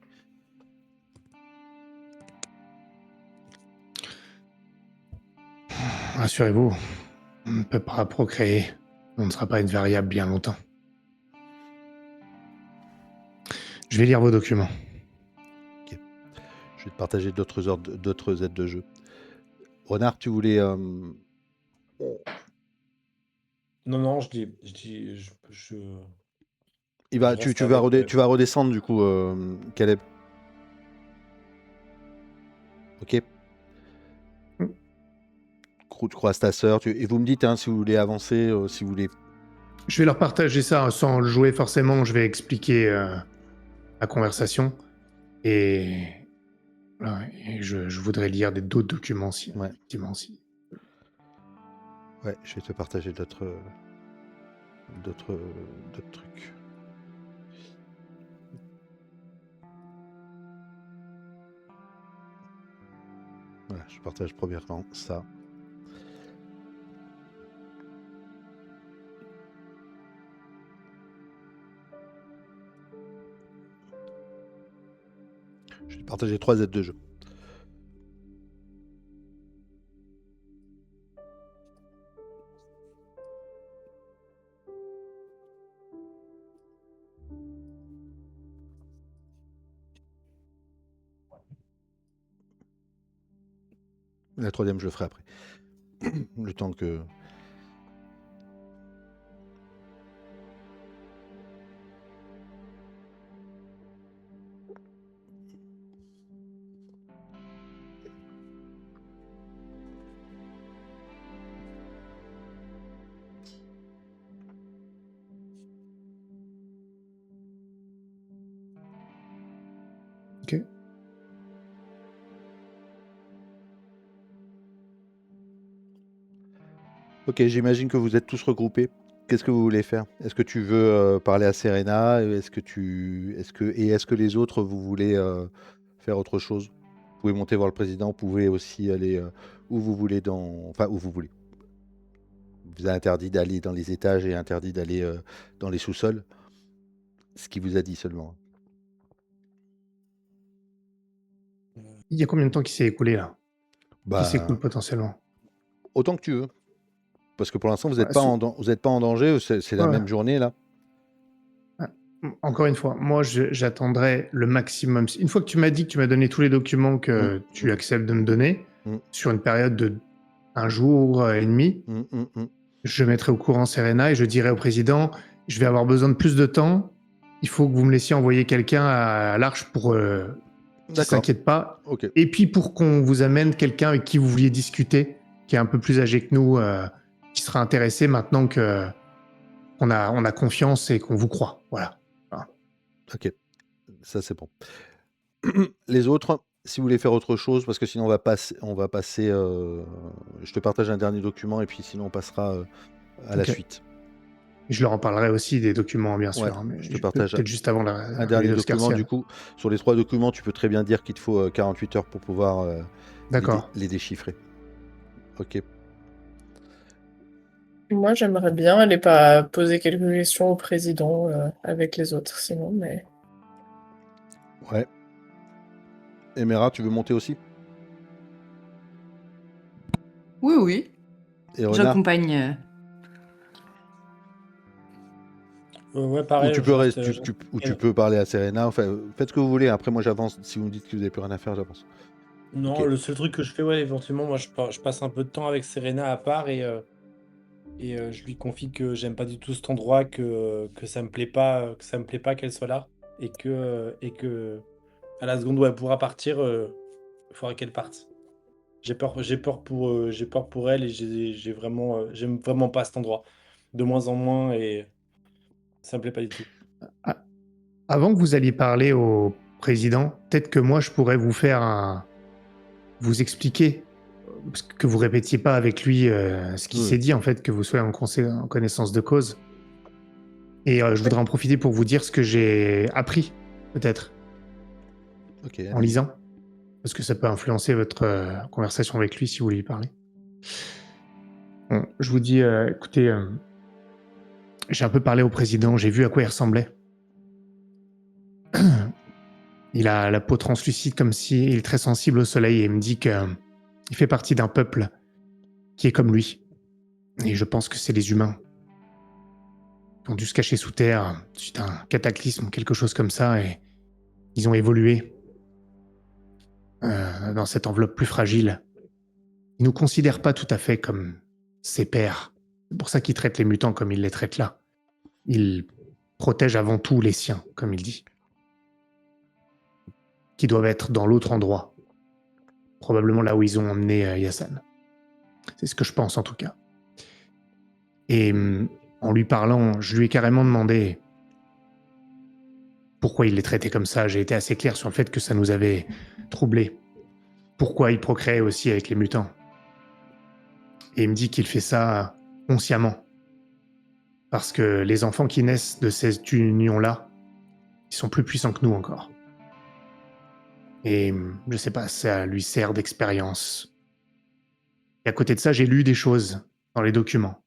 Rassurez-vous, on ne peut pas procréer. On ne sera pas une variable bien longtemps. Je vais lire vos documents.
Je vais te partager d'autres aides de jeu. Renard, tu voulais...
Non, je dis,
tu
je reste
vas
avec.
tu vas redescendre du coup, Caleb. Ok. Tu croises ta sœur. Et vous me dites si vous voulez avancer, si vous voulez...
Je vais leur partager ça sans le jouer forcément. Je vais expliquer la conversation. Et, voilà, et je voudrais lire d'autres documents si,
Ouais.
effectivement, si.
Ouais, je vais te partager d'autres trucs. Voilà, je partage premièrement ça. Je vais te partager 3 aides de jeu. La troisième, je le ferai après. Le temps que...
Ok.
Ok, j'imagine que vous êtes tous regroupés. Qu'est-ce que vous voulez faire? Est-ce que tu veux parler à Serena? Est-ce que les autres, vous voulez faire autre chose? Vous pouvez monter voir le président, vous pouvez aussi aller où vous voulez enfin, où vous voulez. Vous a interdit d'aller dans les étages et interdit d'aller dans les sous-sols. Ce qu'il vous a dit seulement.
Il y a combien de temps qui s'est écoulé là? Qui s'écoule
Bah,
potentiellement?
autant que tu veux. Parce que pour l'instant, vous
Ouais,
n'êtes pas, vous êtes pas en danger, c'est la
ouais.
même journée là.
Ouais. Encore une fois, moi j'attendrai le maximum. Une fois que tu m'as dit que tu m'as donné tous les documents que tu acceptes de me donner,
Mm.
sur une période de un jour et demi, je mettrai au courant Serena et je dirai au président, je vais avoir besoin de plus de temps, il faut que vous me laissiez envoyer quelqu'un à l'Arche pour qu'il ne
D'accord.
s'inquiète pas.
Ok.
Et puis pour qu'on vous amène quelqu'un avec qui vous vouliez discuter, qui est un peu plus âgé que nous, qui sera intéressé maintenant que on a confiance et qu'on vous croit. Voilà.
Ok. Ça, c'est bon. Les autres, si vous voulez faire autre chose, parce que sinon on va passer. Je te partage un dernier document et puis sinon on passera à la
Ok.
suite.
Je leur en parlerai aussi des documents, bien sûr.
Ouais,
hein, mais
je te partage
peut-être juste avant
un dernier document. Du coup, sur les 3 documents, tu peux très bien dire qu'il te faut 48 heures pour pouvoir
D'accord.
les déchiffrer. Ok.
Moi, j'aimerais bien aller pas poser quelques questions au président avec les autres, sinon, mais...
Ouais. Emera, tu veux monter aussi?
Oui, oui.
Et Renard?
J'accompagne.
Ouais,
Ou
pareil,
tu
je
peux,
reste.
tu peux parler à Serena. Enfin, faites ce que vous voulez. Après, moi, j'avance. Si vous me dites que vous n'avez plus rien à faire, j'avance.
Non,
Ok.
le seul truc que je fais, ouais, éventuellement, moi, je passe un peu de temps avec Serena à part et je lui confie que j'aime pas du tout cet endroit, que ça me plaît pas, qu'elle soit là et que à la seconde où elle pourra partir, il faudra qu'elle parte. J'ai peur pour elle et j'aime vraiment pas cet endroit. De moins en moins et ça me plaît pas du tout.
Avant que vous alliez parler au président, peut-être que moi je pourrais vous expliquer, parce que vous répétiez pas avec lui ce qui
Oui.
s'est dit, en fait, que vous soyez en connaissance de cause. Et je voudrais en profiter pour vous dire ce que j'ai appris, peut-être,
Ok.
en
Allez-y.
lisant, parce que ça peut influencer votre conversation avec lui si vous voulez lui parler. Bon, je vous dis, écoutez, j'ai un peu parlé au président, j'ai vu à quoi il ressemblait. Il a la peau translucide comme si il est très sensible au soleil et il me dit que il fait partie d'un peuple qui est comme lui. Et je pense que c'est les humains qui ont dû se cacher sous terre suite à un cataclysme, quelque chose comme ça, et ils ont évolué dans cette enveloppe plus fragile. Ils nous considèrent pas tout à fait comme ses pairs. C'est pour ça qu'ils traitent les mutants comme ils les traitent là. Ils protègent avant tout les siens, comme il dit, qui doivent être dans l'autre endroit, probablement là où ils ont emmené Yassan. C'est ce que je pense en tout cas. Et en lui parlant, je lui ai carrément demandé pourquoi il les traitait comme ça. J'ai été assez clair sur le fait que ça nous avait troublés. Pourquoi il procréait aussi avec les mutants. Et il me dit qu'il fait ça consciemment. Parce que les enfants qui naissent de cette union-là, ils sont plus puissants que nous encore. Et je sais pas, ça lui sert d'expérience. Et à côté de ça, j'ai lu des choses dans les documents.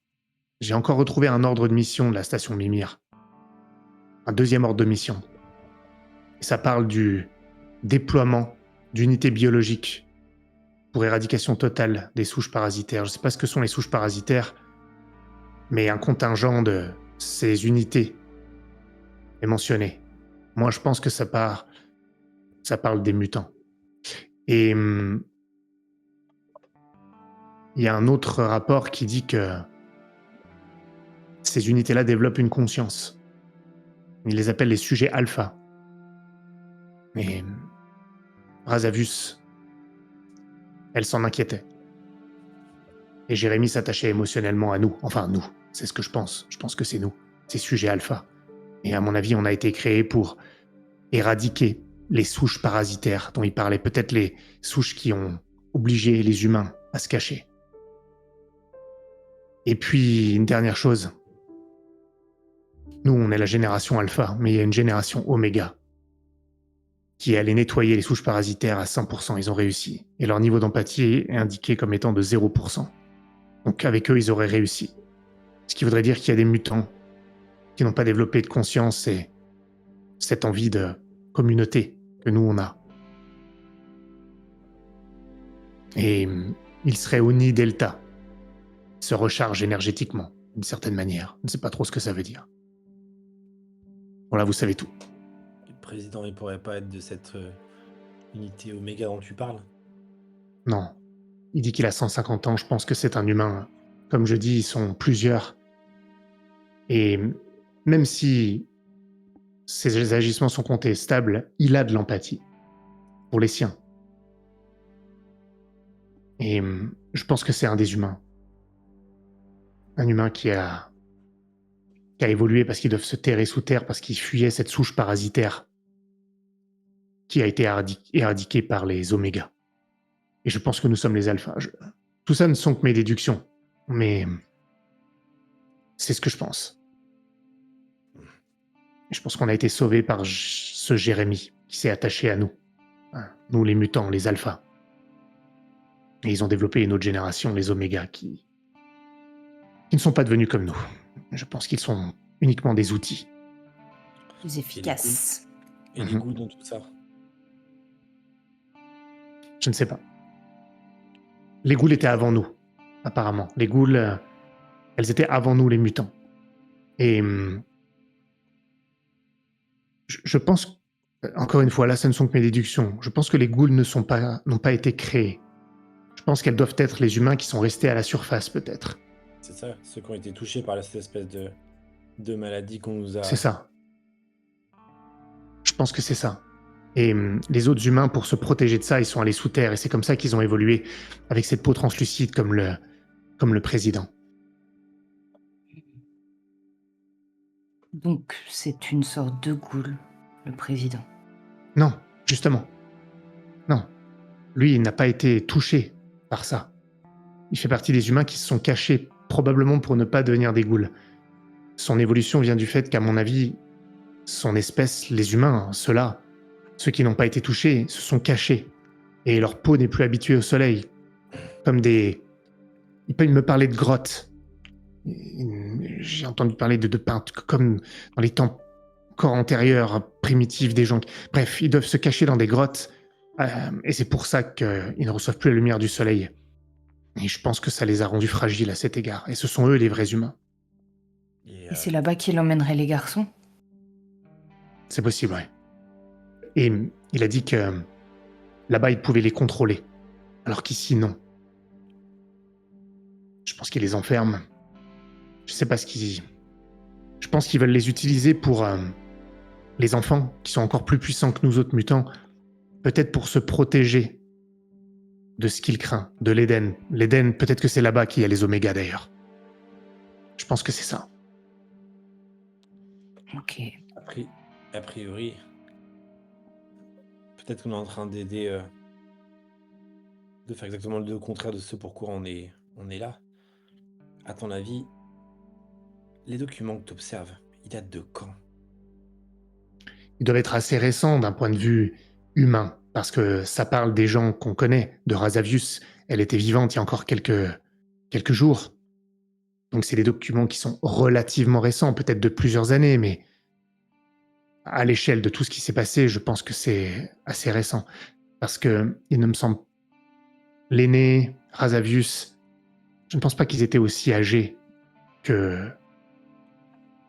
J'ai encore retrouvé un ordre de mission de la station Mimir. Un deuxième ordre de mission. Et ça parle du déploiement d'unités biologiques pour éradication totale des souches parasitaires. Je ne sais pas ce que sont les souches parasitaires, mais un contingent de ces unités est mentionné. Moi, je pense que ça parle des mutants. Et il y a un autre rapport qui dit que ces unités-là développent une conscience. Ils les appellent les sujets alpha. Mais Razavus, elle s'en inquiétait. Et Jérémy s'attachait émotionnellement à nous. Enfin, nous. C'est ce que je pense. Je pense que c'est nous. Ces sujets alpha. Et à mon avis, on a été créés pour éradiquer les souches parasitaires dont il parlait, peut-être les souches qui ont obligé les humains à se cacher. Et puis, une dernière chose. Nous, on est la génération alpha, mais il y a une génération oméga qui est allée nettoyer les souches parasitaires à 100%. Ils ont réussi. Et leur niveau d'empathie est indiqué comme étant de 0%. Donc avec eux, ils auraient réussi. Ce qui voudrait dire qu'il y a des mutants qui n'ont pas développé de conscience et cette envie de communauté que nous, on a. Et ils seraient Oni Delta. Ils se rechargent énergétiquement, d'une certaine manière. Je ne sais pas trop ce que ça veut dire. Voilà, vous savez tout.
Le président, il pourrait pas être de cette unité Oméga dont tu parles.
Non. Il dit qu'il a 150 ans, je pense que c'est un humain. Comme je dis, ils sont plusieurs. Et même si ses agissements sont contestables, il a de l'empathie. Pour les siens. Et je pense que c'est un des humains. Un humain qui a évolué parce qu'ils doivent se terrer sous terre, parce qu'ils fuyaient cette souche parasitaire qui a été éradiquée par les omégas. Et je pense que nous sommes les alphas. Tout ça ne sont que mes déductions, mais c'est ce que je pense. Et je pense qu'on a été sauvés par ce Jérémie qui s'est attaché à nous. Hein, nous, les mutants, les alphas. Et ils ont développé une autre génération, les omégas, qui ne sont pas devenus comme nous. Je pense qu'ils sont uniquement des outils.
Plus efficace.
Et les goûts dans tout ça.
Je ne sais pas. Les ghouls étaient avant nous, apparemment. Les ghouls, elles étaient avant nous, les mutants. Et je pense, encore une fois, là, ce ne sont que mes déductions. Je pense que les ghouls n'ont pas été créés. Je pense qu'elles doivent être les humains qui sont restés à la surface, peut-être.
C'est ça, ceux qui ont été touchés par cette espèce de maladie qu'on nous a...
C'est ça. Je pense que c'est ça. Et les autres humains, pour se protéger de ça, ils sont allés sous terre. Et c'est comme ça qu'ils ont évolué, avec cette peau translucide comme le président.
Donc, c'est une sorte de ghoul, le président.
Non, justement. Non. Lui, il n'a pas été touché par ça. Il fait partie des humains qui se sont cachés, probablement pour ne pas devenir des ghouls. Son évolution vient du fait qu'à mon avis, son espèce, les humains, ceux-là, ceux qui n'ont pas été touchés, se sont cachés. Et leur peau n'est plus habituée au soleil. Comme des... Il peut me parler de grottes. J'ai entendu parler de peintres, comme dans les temps encore antérieurs, primitifs, des gens... Bref, ils doivent se cacher dans des grottes. Et c'est pour ça qu'ils ne reçoivent plus la lumière du soleil. Et je pense que ça les a rendus fragiles à cet égard. Et ce sont eux les vrais humains.
Et c'est là-bas qu'il emmènerait les garçons?
C'est possible, ouais. Et il a dit que là-bas, il pouvait les contrôler. Alors qu'ici, non. Je pense qu'il les enferme. Je sais pas ce qu'ils... Je pense qu'ils veulent les utiliser pour les enfants, qui sont encore plus puissants que nous autres mutants. Peut-être pour se protéger de ce qu'il craint, de l'Éden. L'Éden, peut-être que c'est là-bas qu'il y a les omégas, d'ailleurs. Je pense que c'est ça.
Ok.
A priori, peut-être qu'on est en train d'aider, de faire exactement le contraire de ce pourquoi on est là. À ton avis, les documents que tu observes, ils datent de quand?
Ils doivent être assez récents d'un point de vue humain, parce que ça parle des gens qu'on connaît, de Razavius. Elle était vivante il y a encore quelques jours. Donc c'est des documents qui sont relativement récents, peut-être de plusieurs années, mais à l'échelle de tout ce qui s'est passé, je pense que c'est assez récent. Parce que il ne me semble... L'aîné, Razavius, je ne pense pas qu'ils étaient aussi âgés que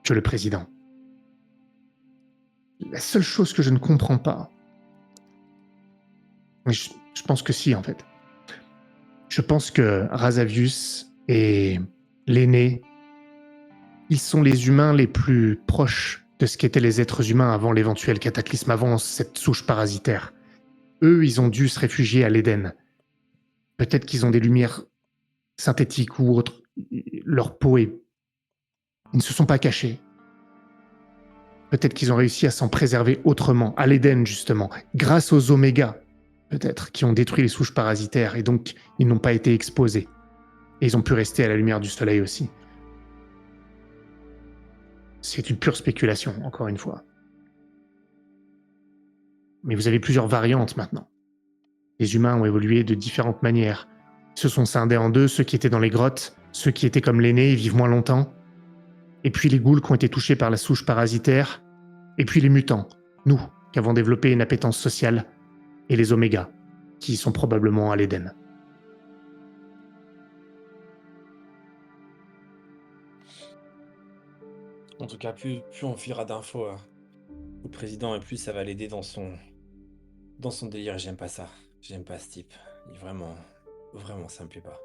le président. La seule chose que je ne comprends pas, mais je pense que si, en fait. Je pense que Razavius et l'aîné, ils sont les humains les plus proches de ce qu'étaient les êtres humains avant l'éventuel cataclysme, avant cette souche parasitaire. Eux, ils ont dû se réfugier à l'Éden. Peut-être qu'ils ont des lumières synthétiques ou autres. Leur peau est... Ils ne se sont pas cachés. Peut-être qu'ils ont réussi à s'en préserver autrement, à l'Éden justement, grâce aux Oméga, peut-être, qui ont détruit les souches parasitaires et donc ils n'ont pas été exposés. Et ils ont pu rester à la lumière du soleil aussi. C'est une pure spéculation, encore une fois. Mais vous avez plusieurs variantes maintenant. Les humains ont évolué de différentes manières. Ils se sont scindés en deux, ceux qui étaient dans les grottes, ceux qui étaient comme l'aîné et vivent moins longtemps. Et puis les ghouls qui ont été touchés par la souche parasitaire. Et puis les mutants, nous, qui avons développé une appétence sociale. Et les omégas, qui sont probablement à l'Éden.
En tout cas, plus on filera d'infos au président et plus ça va l'aider dans son délire. J'aime pas ça. J'aime pas ce type. Vraiment, ça me plaît pas.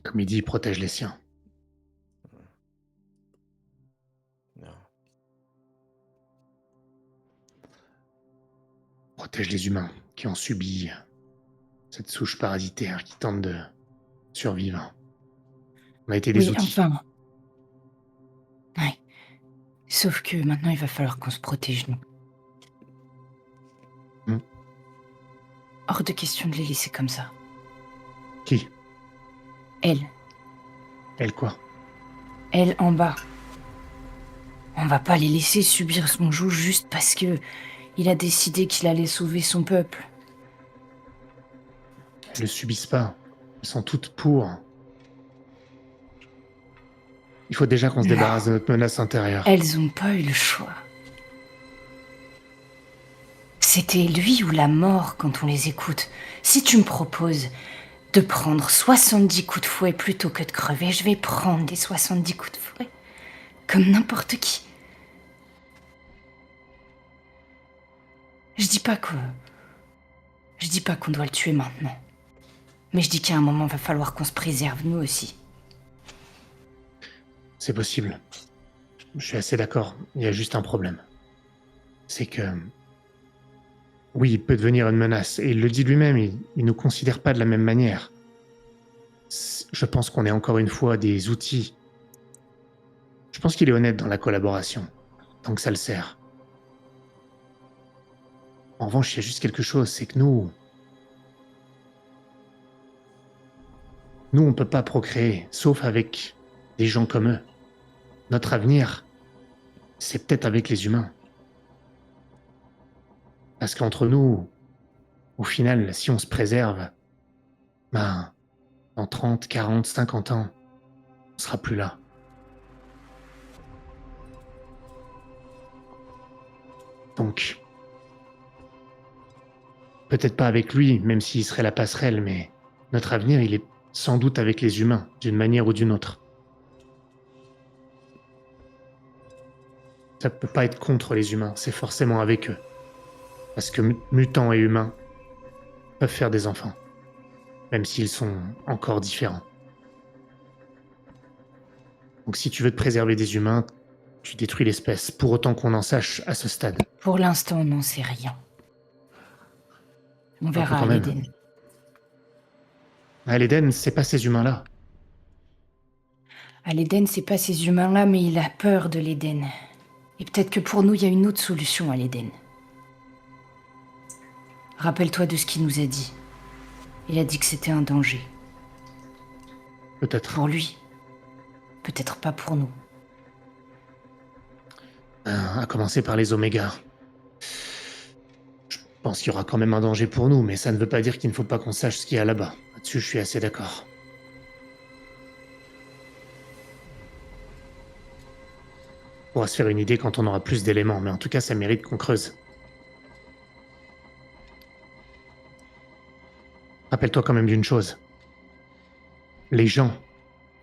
Comme il dit, il protège les siens.
Non.
Protège les humains qui ont subi cette souche parasitaire qui tente de survivre. On a été des
Oui,
outils.
enfin. Ouais. Sauf que maintenant, il va falloir qu'on se protège, nous. Hors de question de les laisser comme ça.
Qui?
Elle.
Elle quoi?
Elle en bas. On va pas les laisser subir son joug juste parce que il a décidé qu'il allait sauver son peuple.
Elles le subissent pas. Elles sont toutes pour. Il faut déjà qu'on se
Non.
débarrasse de notre menace intérieure.
Elles ont pas eu le choix. C'était lui ou la mort quand on les écoute. Si tu me proposes de prendre 70 coups de fouet plutôt que de crever, je vais prendre les 70 coups de fouet. Comme n'importe qui. Je dis pas qu'on doit le tuer maintenant. Mais je dis qu'à un moment, va falloir qu'on se préserve, nous aussi.
C'est possible. Je suis assez d'accord. Il y a juste un problème. C'est que... Oui, il peut devenir une menace. Et il le dit lui-même, il ne nous considère pas de la même manière. Je pense qu'on est encore une fois des outils. Je pense qu'il est honnête dans la collaboration, tant que ça le sert. En revanche, il y a juste quelque chose, c'est que nous, on ne peut pas procréer, sauf avec des gens comme eux. Notre avenir, c'est peut-être avec les humains. Parce qu'entre nous, au final, si on se préserve, ben, dans 30, 40, 50 ans, on sera plus là. Donc, peut-être pas avec lui, même s'il serait la passerelle, mais notre avenir, il est sans doute avec les humains, d'une manière ou d'une autre. Ça peut pas être contre les humains, c'est forcément avec eux. Parce que mutants et humains peuvent faire des enfants, même s'ils sont encore différents. Donc si tu veux te préserver des humains, tu détruis l'espèce, pour autant qu'on en sache à ce stade.
Pour l'instant, on n'en sait rien. On verra
quand
à
même.
l'Éden.
À l'Éden, c'est pas ces humains-là.
À l'Éden, c'est pas ces humains-là, mais il a peur de l'Éden. Et peut-être que pour nous, il y a une autre solution à l'Éden. Rappelle-toi de ce qu'il nous a dit. Il a dit que c'était un danger.
Peut-être.
Pour lui. Peut-être pas pour nous.
À commencer par les Oméga. Je pense qu'il y aura quand même un danger pour nous, mais ça ne veut pas dire qu'il ne faut pas qu'on sache ce qu'il y a là-bas. Là-dessus, je suis assez d'accord. On va se faire une idée quand on aura plus d'éléments, mais en tout cas, ça mérite qu'on creuse. Rappelle-toi quand même d'une chose. Les gens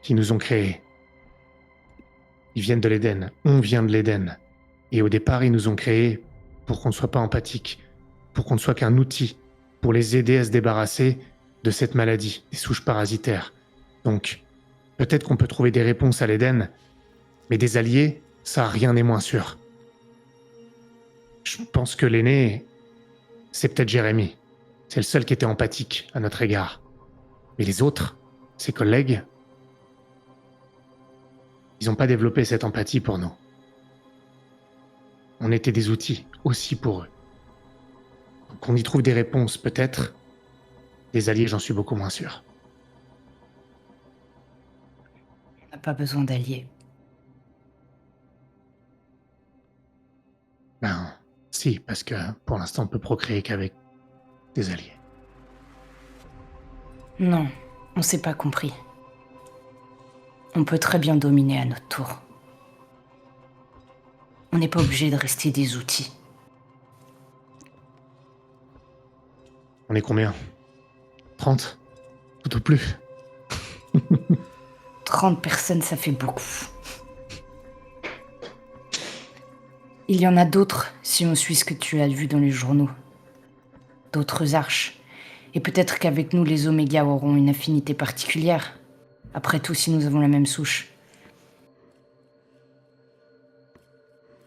qui nous ont créés, ils viennent de l'Éden. On vient de l'Éden. Et au départ, ils nous ont créés pour qu'on ne soit pas empathique, pour qu'on ne soit qu'un outil, pour les aider à se débarrasser de cette maladie, des souches parasitaires. Donc, peut-être qu'on peut trouver des réponses à l'Éden, mais des alliés, ça, rien n'est moins sûr. Je pense que l'aîné, c'est peut-être Jérémy. C'est le seul qui était empathique à notre égard. Mais les autres, ses collègues, Ils n'ont pas développé cette empathie pour nous. On était des outils aussi pour eux. Qu'on y trouve des réponses, peut-être. Des alliés, j'en suis beaucoup moins sûr.
On n'a pas besoin d'alliés.
Ben, si, parce que pour l'instant, on peut procréer qu'avec des alliés.
Non, on s'est pas compris. On peut très bien dominer à notre tour. On n'est pas obligé de rester des outils.
On est combien 30 tout au plus.
30 personnes, ça fait beaucoup. Il y en a d'autres, si on suit ce que tu as vu dans les journaux. D'autres arches. Et peut-être qu'avec nous, les Oméga auront une affinité particulière. Après tout, si nous avons la même souche.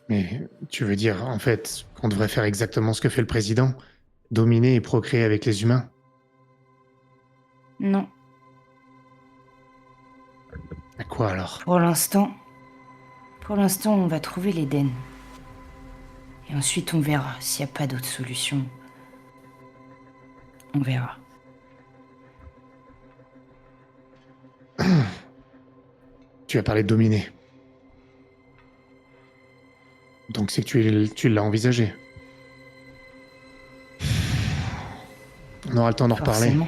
Mais tu veux dire, en fait, qu'on devrait faire exactement ce que fait le président? Dominer et procréer avec les humains?
Non.
À quoi alors?
Pour l'instant, on va trouver l'Éden. Et ensuite, on verra s'il n'y a pas d'autre solution. On verra.
Tu as parlé de dominer. Donc c'est que tu l'as envisagé. On aura le temps d'en reparler.
Forcément.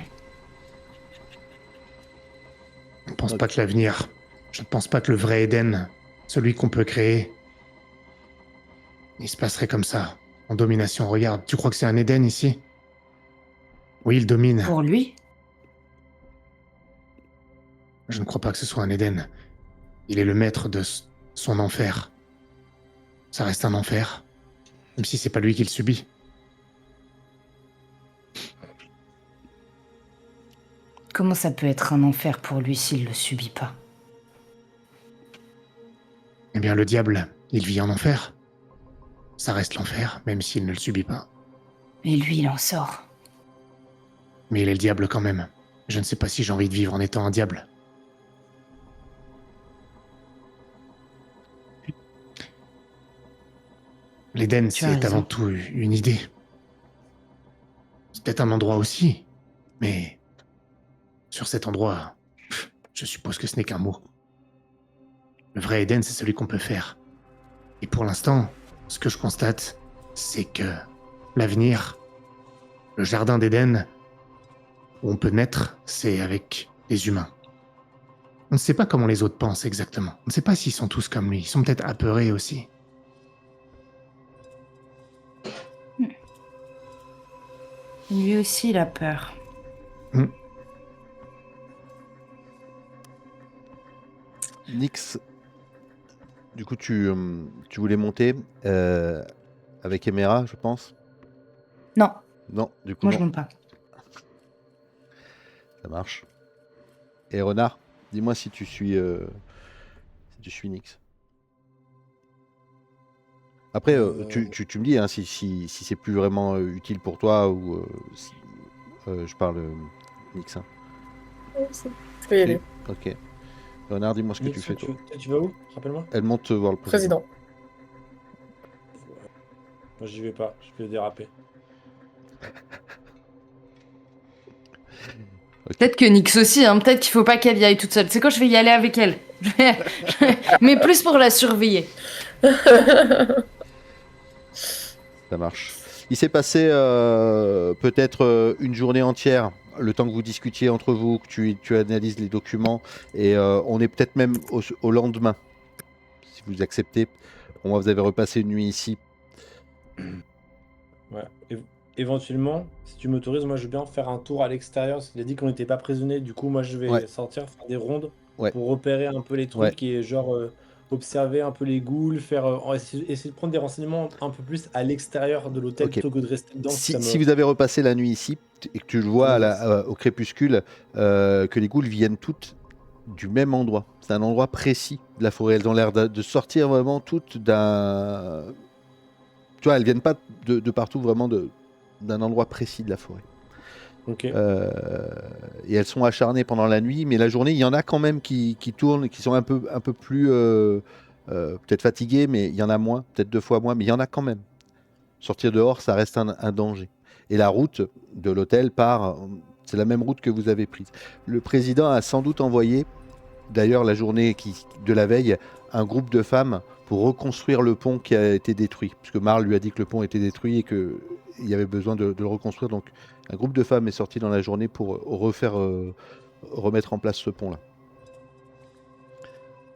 Je ne pense pas que l'avenir, je ne pense pas que le vrai Éden, celui qu'on peut créer, il se passerait comme ça, en domination. Regarde, tu crois que c'est un Éden ici? Oui, il domine.
Pour lui,
Je ne crois pas que ce soit un Éden. Il est le maître de son enfer. Ça reste un enfer, même si c'est pas lui qui le subit.
comment ça peut être un enfer pour lui s'il le subit pas?
Eh bien, le diable, il vit en enfer. Ça reste l'enfer, même s'il ne le subit pas.
Et lui, il en sort.
Mais il est le diable quand même. Je ne sais pas si j'ai envie de vivre en étant un diable. L'Éden,
Tu as
c'est
raison.
avant tout une idée. C'est peut-être un endroit aussi, mais sur cet endroit, je suppose que ce n'est qu'un mot. Le vrai Éden, c'est celui qu'on peut faire. Et pour l'instant, ce que je constate, c'est que l'avenir, le jardin d'Éden, où on peut naître, c'est avec les humains. On ne sait pas comment les autres pensent exactement. On ne sait pas s'ils sont tous comme lui. Ils sont peut-être apeurés aussi.
Lui aussi, il a peur.
Nyx, du coup, tu voulais monter avec Emera, je pense.
Non,
Non, du coup,
moi je
non.
monte pas.
Ça marche. Et Renard, dis-moi si tu suis Nyx. Après, tu me dis hein, si c'est plus vraiment utile pour toi ou je parle Nyx. Hein.
Je peux y aller.
Ok. Renard, dis-moi ce que tu fais. Toi.
Tu vas où? Rappelle-moi.
Elle monte voir le président.
Moi, j'y vais pas. Je peux déraper.
Peut-être que Nyx aussi, hein. Peut-être qu'il faut pas qu'elle y aille toute seule. C'est quoi, je vais y aller avec elle. Mais plus pour la surveiller.
Ça marche. Il s'est passé peut-être une journée entière, le temps que vous discutiez entre vous, que tu analyses les documents, et on est peut-être même au lendemain, si vous acceptez. Moi, vous avez repassé une nuit ici.
Ouais. Éventuellement, si tu m'autorises, moi je veux bien faire un tour à l'extérieur. Il a dit qu'on n'était pas prisonniers, du coup moi je vais sortir, faire des rondes pour repérer un peu les trucs et genre observer un peu les ghouls, essayer de prendre des renseignements un peu plus à l'extérieur de l'hôtel plutôt que de rester dedans.
Si vous avez repassé la nuit ici et que tu le vois au crépuscule, que les ghouls viennent toutes du même endroit. C'est un endroit précis de la forêt. Elles ont l'air de sortir vraiment toutes d'un... Tu vois, elles viennent pas de partout, vraiment d'un endroit précis de la forêt.
Ok.
Et elles sont acharnées pendant la nuit, mais la journée, il y en a quand même qui tournent, qui sont un peu plus peut-être fatiguées, mais il y en a moins, peut-être 2 fois moins, mais il y en a quand même. Sortir dehors, ça reste un danger. Et la route de l'hôtel part, c'est la même route que vous avez prise. Le président a sans doute envoyé, d'ailleurs la journée de la veille, un groupe de femmes pour reconstruire le pont qui a été détruit. Puisque Marl lui a dit que le pont était détruit et qu'il y avait besoin de le reconstruire. Donc un groupe de femmes est sorti dans la journée pour remettre en place ce pont-là.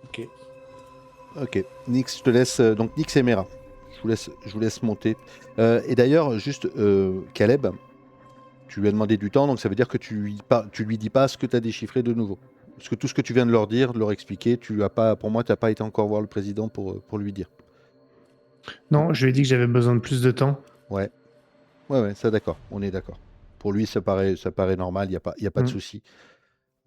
Ok.
Ok. Nix, je te laisse. Donc Nix et Mera. Je vous laisse monter. Et d'ailleurs, juste, Caleb, tu lui as demandé du temps, donc ça veut dire que tu lui dis pas ce que tu as déchiffré de nouveau. Parce que tout ce que tu viens de leur dire, de leur expliquer, pour moi, tu n'as pas été encore voir le président pour lui dire.
Non, je lui ai dit que j'avais besoin de plus de temps.
Ouais, ça d'accord, on est d'accord. Pour lui, ça paraît normal, il n'y a pas de souci.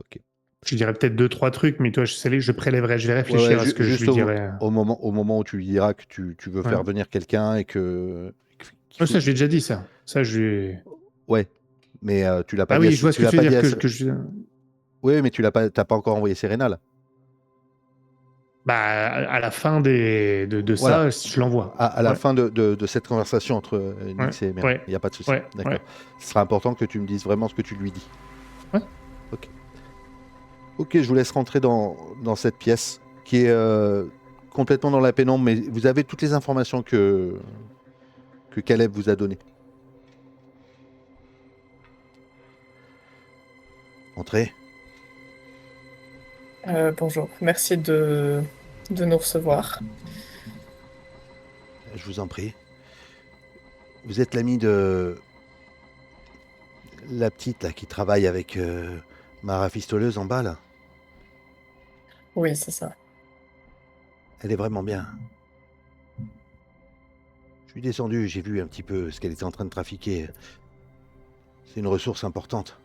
Ok.
Je dirais peut-être 2-3 trucs, mais toi, je prélèverai, je vais
Ouais,
réfléchir à ce que je
juste
lui dirais.
au moment où tu lui diras que tu veux
Ouais.
faire venir quelqu'un et qu'il
Ça, je lui ai déjà dit, ça. Ça, je lui ai...
Ouais, mais tu l'as pas
Ah
dit.
oui, je vois ce que tu veux dire.
Oui, mais t'as pas encore envoyé Serena.
Bah, à la fin de
Voilà.
ça, je l'envoie.
À la
Ouais.
fin de cette conversation entre Nix et Mera.
Ouais.
Il n'y a pas de souci.
Ouais.
D'accord.
Ouais.
Ce sera important que tu me dises vraiment ce que tu lui dis.
Ouais.
Ok, je vous laisse rentrer dans cette pièce qui est complètement dans la pénombre, mais vous avez toutes les informations que Caleb vous a données. Entrez.
Bonjour, merci de nous recevoir.
Je vous en prie. Vous êtes l'ami de la petite là, qui travaille avec ma rafistoleuse en bas là.
Oui, c'est ça.
Elle est vraiment bien. Je suis descendu, j'ai vu un petit peu ce qu'elle était en train de trafiquer. C'est une ressource importante.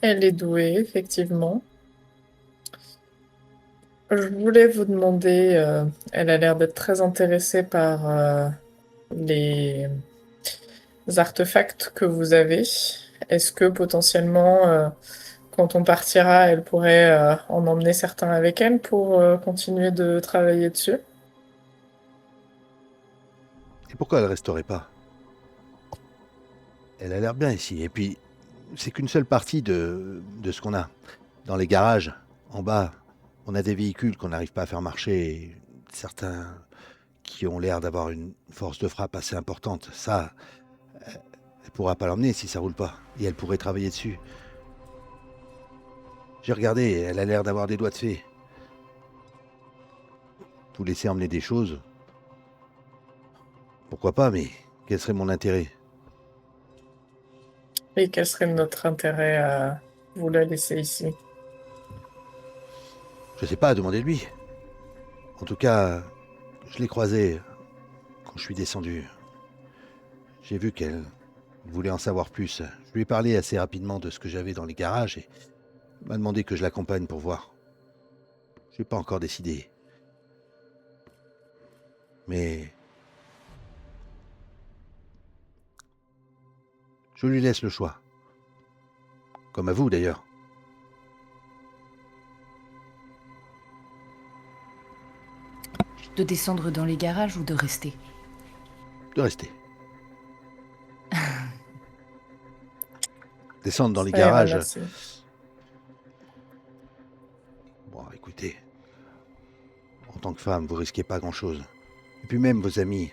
Elle est douée, effectivement. Je voulais vous demander, elle a l'air d'être très intéressée par les artefacts que vous avez. Est-ce que potentiellement, quand on partira, elle pourrait en emmener certains avec elle pour continuer de travailler dessus?
Et pourquoi elle resterait pas? Elle a l'air bien ici. Et puis, c'est qu'une seule partie de ce qu'on a. Dans les garages, en bas, on a des véhicules qu'on n'arrive pas à faire marcher. Et certains qui ont l'air d'avoir une force de frappe assez importante. Ça, elle pourra pas l'emmener si ça roule pas. Et elle pourrait travailler dessus. J'ai regardé, elle a l'air d'avoir des doigts de fée. Vous laisser emmener des choses. Pourquoi pas, mais quel serait mon intérêt?
Et quel serait notre intérêt à vous la laisser ici?
Je sais pas, demandez-lui. En tout cas, je l'ai croisée quand je suis descendu. J'ai vu qu'elle voulait en savoir plus. Je lui ai parlé assez rapidement de ce que j'avais dans les garages et elle m'a demandé que je l'accompagne pour voir. Je n'ai pas encore décidé. Mais je lui laisse le choix. Comme à vous d'ailleurs.
De descendre dans les garages ou de rester?
De rester. Descendre dans les
Ça ira,
garages.
merci.
Bon, écoutez. En tant que femme, vous risquez pas grand-chose. Et puis même vos amis.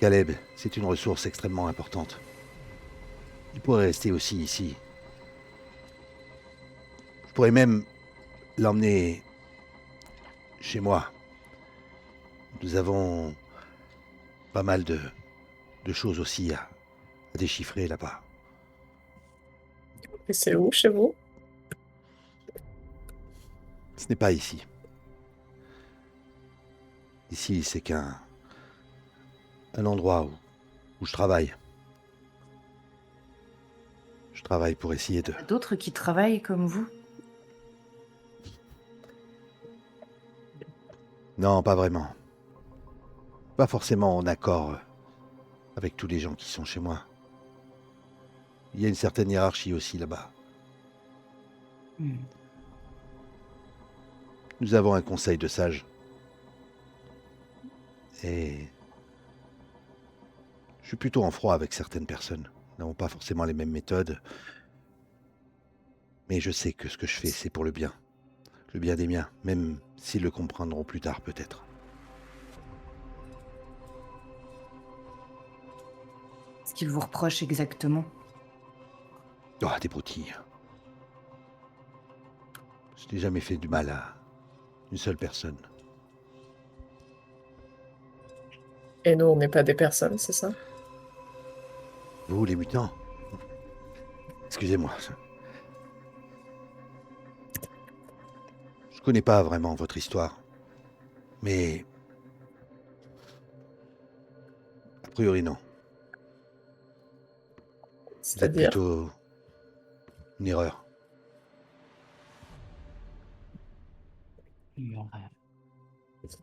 Caleb, c'est une ressource extrêmement importante. Il pourrait rester aussi ici. Je pourrais même l'emmener chez moi. Nous avons pas mal de choses aussi à déchiffrer là-bas.
Et c'est où chez vous?
Ce n'est pas ici. Ici, c'est qu'un endroit où je travaille. Je travaille pour essayer de...
D'autres qui travaillent comme vous?
Non, pas vraiment. Pas forcément en accord avec tous les gens qui sont chez moi. Il y a une certaine hiérarchie aussi là-bas.
Hmm.
Nous avons un conseil de sages. Et je suis plutôt en froid avec certaines personnes. Nous n'avons pas forcément les mêmes méthodes. Mais je sais que ce que je fais, c'est pour le bien. Le bien des miens, même s'ils le comprendront plus tard peut-être.
Ce qu'il vous reproche exactement.
Oh, des broutilles. Je n'ai jamais fait du mal à une seule personne.
Et nous, on n'est pas des personnes, c'est ça?
Vous, les mutants? Excusez-moi. Je connais pas vraiment votre histoire. Mais... a priori, non. Vous êtes
C'est-à-dire?
plutôt une erreur.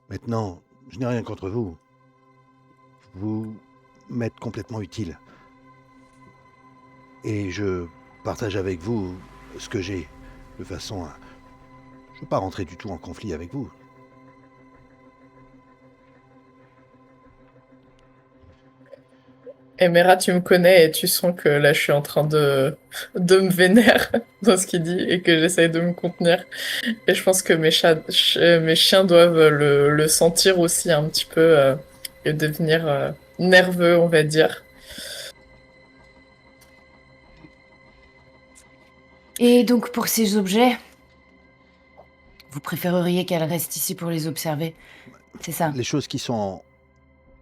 Maintenant, je n'ai rien contre vous. Vous m'êtes complètement utile. Et je partage avec vous ce que j'ai, de façon à... Je ne veux pas rentrer du tout en conflit avec vous.
Emera, tu me connais et tu sens que là, je suis en train de me vénère dans ce qu'il dit et que j'essaye de me contenir. Et je pense que mes chiens doivent le sentir aussi un petit peu et devenir nerveux, on va dire.
Et donc pour ces objets, vous préféreriez qu'elle reste ici pour les observer, c'est ça?
Les choses qui sont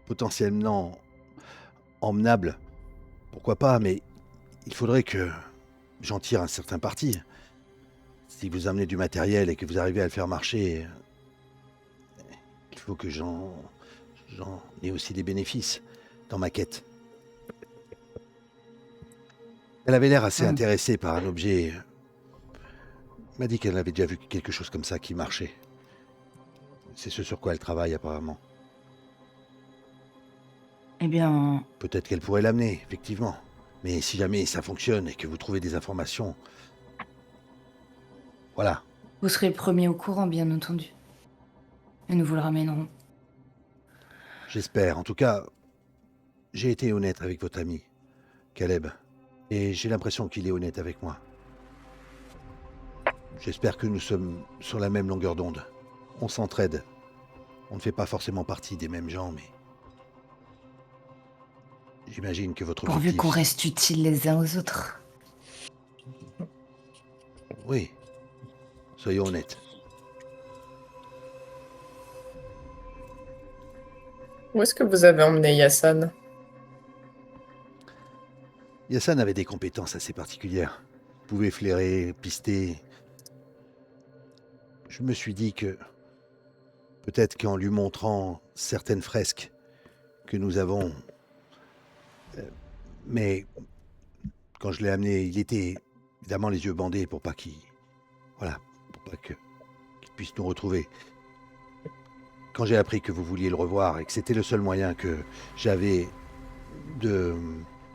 potentiellement emmenables, pourquoi pas, mais il faudrait que j'en tire un certain parti. Si vous amenez du matériel et que vous arrivez à le faire marcher, il faut que j'en ai aussi des bénéfices dans ma quête. Elle avait l'air assez intéressée par un objet. Elle m'a dit qu'elle avait déjà vu quelque chose comme ça qui marchait. C'est ce sur quoi elle travaille apparemment.
Eh bien,
Peut-être qu'elle pourrait l'amener, effectivement. Mais si jamais ça fonctionne et que vous trouvez des informations... Voilà.
vous serez le premier au courant, bien entendu. Et nous vous le ramènerons.
J'espère. En tout cas, j'ai été honnête avec votre ami, Caleb. Et j'ai l'impression qu'il est honnête avec moi. J'espère que nous sommes sur la même longueur d'onde. On s'entraide. On ne fait pas forcément partie des mêmes gens, mais... J'imagine que votre
Pourvu
objectif...
qu'on reste utiles les uns aux autres.
Oui. Soyons honnêtes.
Où est-ce que vous avez emmené Yassan?
Yassan avait des compétences assez particulières. Vous pouvez flairer, pister. Je me suis dit que... peut-être qu'en lui montrant certaines fresques que nous avons... mais quand je l'ai amené, il était évidemment les yeux bandés pour pas qu'il... Voilà, pour pas qu'il puisse nous retrouver. Quand j'ai appris que vous vouliez le revoir et que c'était le seul moyen que j'avais de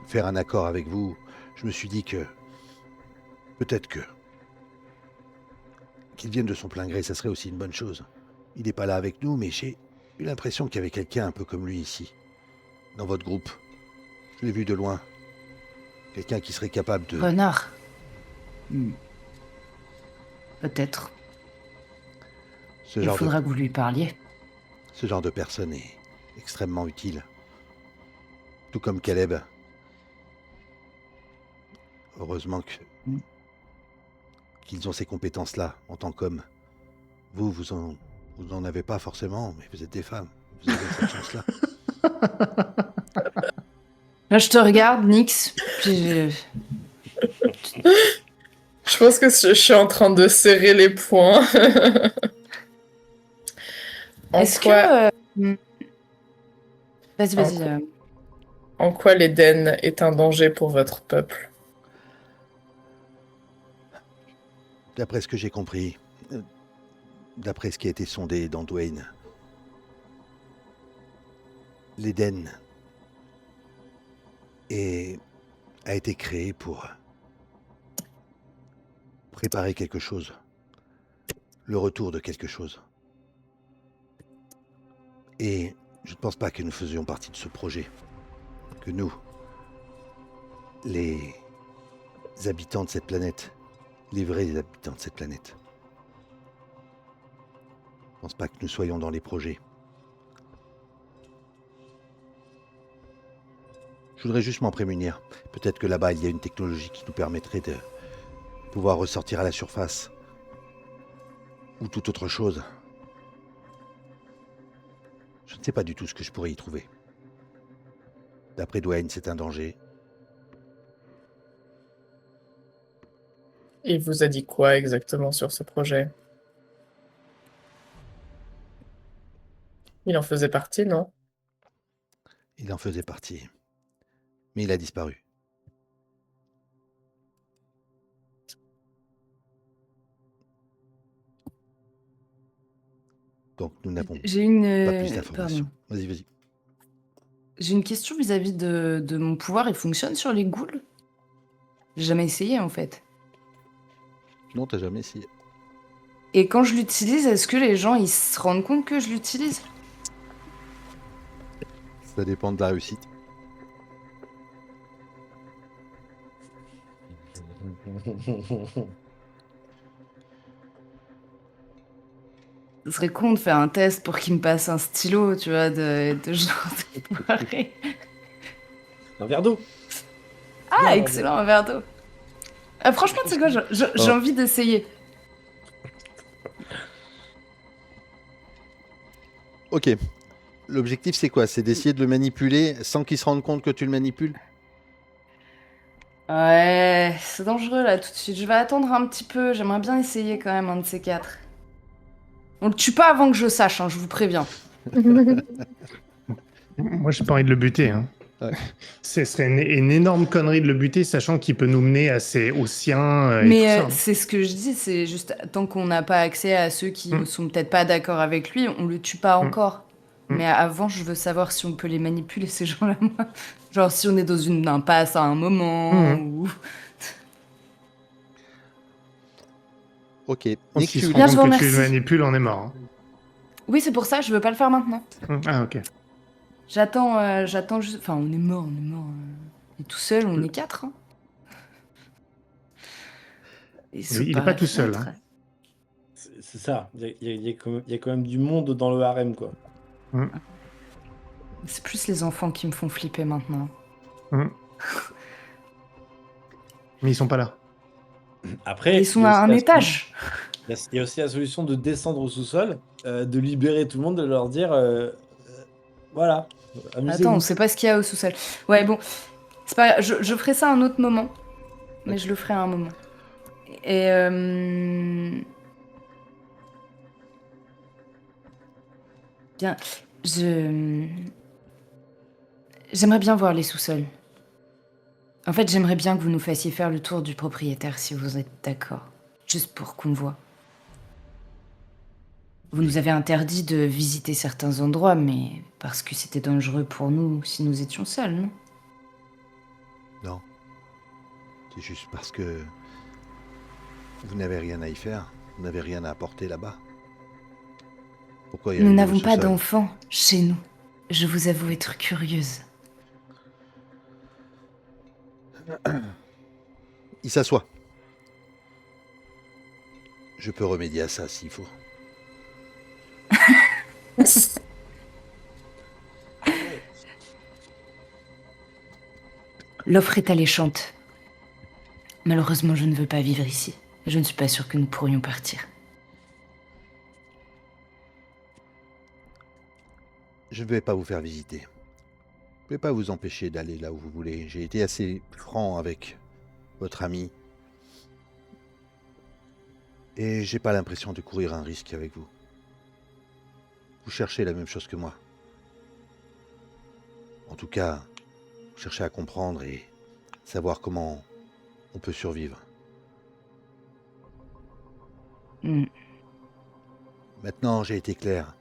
faire un accord avec vous, je me suis dit que peut-être que qu'il vienne de son plein gré, ça serait aussi une bonne chose. Il n'est pas là avec nous, mais j'ai eu l'impression qu'il y avait quelqu'un un peu comme lui ici, dans votre groupe. Je l'ai vu de loin. Quelqu'un qui serait capable de...
Renard. Peut-être.
Ce
Il
genre
faudra que vous lui parliez.
Ce genre de personne est extrêmement utile. Tout comme Caleb. Heureusement qu'ils ont ces compétences-là en tant qu'hommes. Vous en avez pas forcément, mais vous êtes des femmes. Vous avez cette chance-là.
Là, je te regarde, Nix. Puis
Je pense que je suis en train de serrer les poings.
Est-ce que... Vas-y.
En quoi l'Éden est un danger pour votre peuple?
D'après ce que j'ai compris, d'après ce qui a été sondé dans Dwayne, l'Éden est a été créé pour préparer quelque chose, le retour de quelque chose. Et je ne pense pas que nous faisions partie de ce projet, que nous, les habitants de cette planète, les vrais habitants de cette planète. Je ne pense pas que nous soyons dans les projets. Je voudrais juste m'en prémunir. Peut-être que là-bas, il y a une technologie qui nous permettrait de pouvoir ressortir à la surface. Ou toute autre chose. Je ne sais pas du tout ce que je pourrais y trouver. D'après Dwayne, c'est un danger.
Il vous a dit quoi exactement sur ce projet? Il en faisait partie, non?
Il en faisait partie. Mais il a disparu. Donc nous n'avons
J'ai une.
pas plus
Pardon.
d'informations. Vas-y, vas-y.
J'ai une question vis-à-vis de mon pouvoir. Il fonctionne sur les ghouls? J'ai jamais essayé en fait.
Non, t'as jamais essayé.
Et quand je l'utilise, est-ce que les gens ils se rendent compte que je l'utilise?
Ça dépend de la réussite.
Ce serait con de faire un test pour qu'il me passe un stylo, tu vois, de genre de soirée.
Un verre d'eau.
Ah,
Bien,
excellent, un verre d'eau. Ah, franchement, tu sais quoi, j'ai envie d'essayer.
Ok. L'objectif, c'est quoi? C'est d'essayer de le manipuler sans qu'il se rende compte que tu le manipules?
Ouais, c'est dangereux là tout de suite. Je vais attendre un petit peu. J'aimerais bien essayer quand même un de ces quatre. On le tue pas avant que je sache, hein, je vous préviens.
Moi, j'ai pas envie de le buter. Hein.
Ouais.
Ce serait une énorme connerie de le buter, sachant qu'il peut nous mener aux siens et tout
Mais
ça. Hein.
c'est ce que je dis, c'est juste tant qu'on n'a pas accès à ceux qui sont peut-être pas d'accord avec lui, on le tue pas encore. Mais avant, je veux savoir si on peut les manipuler, ces gens-là. Moi. Genre si on est dans une impasse à un moment ou...
Ok.
Donc,
Nick,
s'il
tu
se
lui
rend
Bien, je
compte
vous
que tu le
remercie.
manipules, on est mort. Hein.
Oui, c'est pour ça, je veux pas le faire maintenant.
Ah, ok.
J'attends juste... Enfin, on est mort. Et tout seul, on est quatre. Hein. Et
Il est pas tout seul. Hein.
C'est ça. Il y a quand même du monde dans le harem, quoi.
C'est plus les enfants qui me font flipper maintenant.
Mais ils sont pas là.
Après,
Ils sont
il y a
à
aussi
un
la
étage.
Il y a aussi la solution de descendre au sous-sol, de libérer tout le monde, de leur dire voilà,
Attends,
amusez-vous.
on sait pas ce qu'il y a au sous-sol. Ouais, bon, c'est pas grave, je ferai ça à un autre moment. Mais je le ferai à un moment. Et bien, j'aimerais bien voir les sous-sols. En fait, j'aimerais bien que vous nous fassiez faire le tour du propriétaire, si vous êtes d'accord. Juste pour qu'on voit. Vous nous avez interdit de visiter certains endroits, mais parce que c'était dangereux pour nous si nous étions seuls, non?
Non. C'est juste parce que vous n'avez rien à y faire. Vous n'avez rien à apporter là-bas. Pourquoi y
Nous
allez-vous
n'avons
au
pas
sous-sol?
d'enfants chez nous. Je vous avoue être curieuse.
Il s'assoit. Je peux remédier à ça s'il faut.
L'offre est alléchante. Malheureusement, je ne veux pas vivre ici. Je ne suis pas sûre que nous pourrions partir.
Je ne vais pas vous faire visiter. Je ne vais pas vous empêcher d'aller là où vous voulez. J'ai été assez franc avec votre ami. Et j'ai pas l'impression de courir un risque avec vous. Vous cherchez la même chose que moi. En tout cas, vous cherchez à comprendre et savoir comment on peut survivre. Maintenant, j'ai été clair.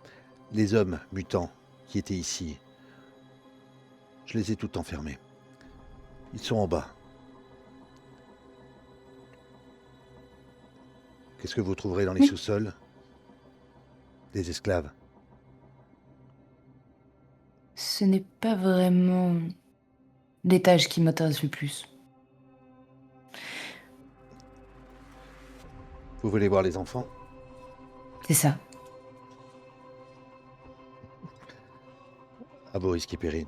Les hommes mutants qui étaient ici, je les ai tous enfermés. Ils sont en bas. Qu'est-ce que vous trouverez dans les sous-sols? Des esclaves.
Ce n'est pas vraiment l'étage qui m'intéresse le plus.
Vous voulez voir les enfants?
C'est ça.
À vos risques et périls.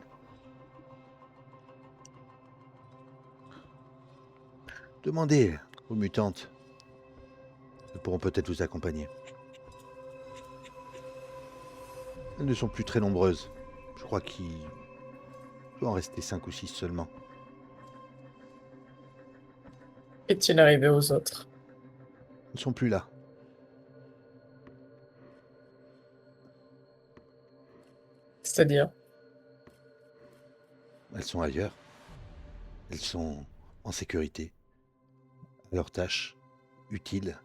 Demandez aux mutantes. Elles pourront peut-être vous accompagner. Elles ne sont plus très nombreuses. Je crois qu'il doit en rester 5 ou 6 seulement.
Qu'est-il arrivé aux autres?
Elles ne sont plus là.
C'est-à-dire?
Elles sont ailleurs. Elles sont en sécurité. À leur tâche. Utile.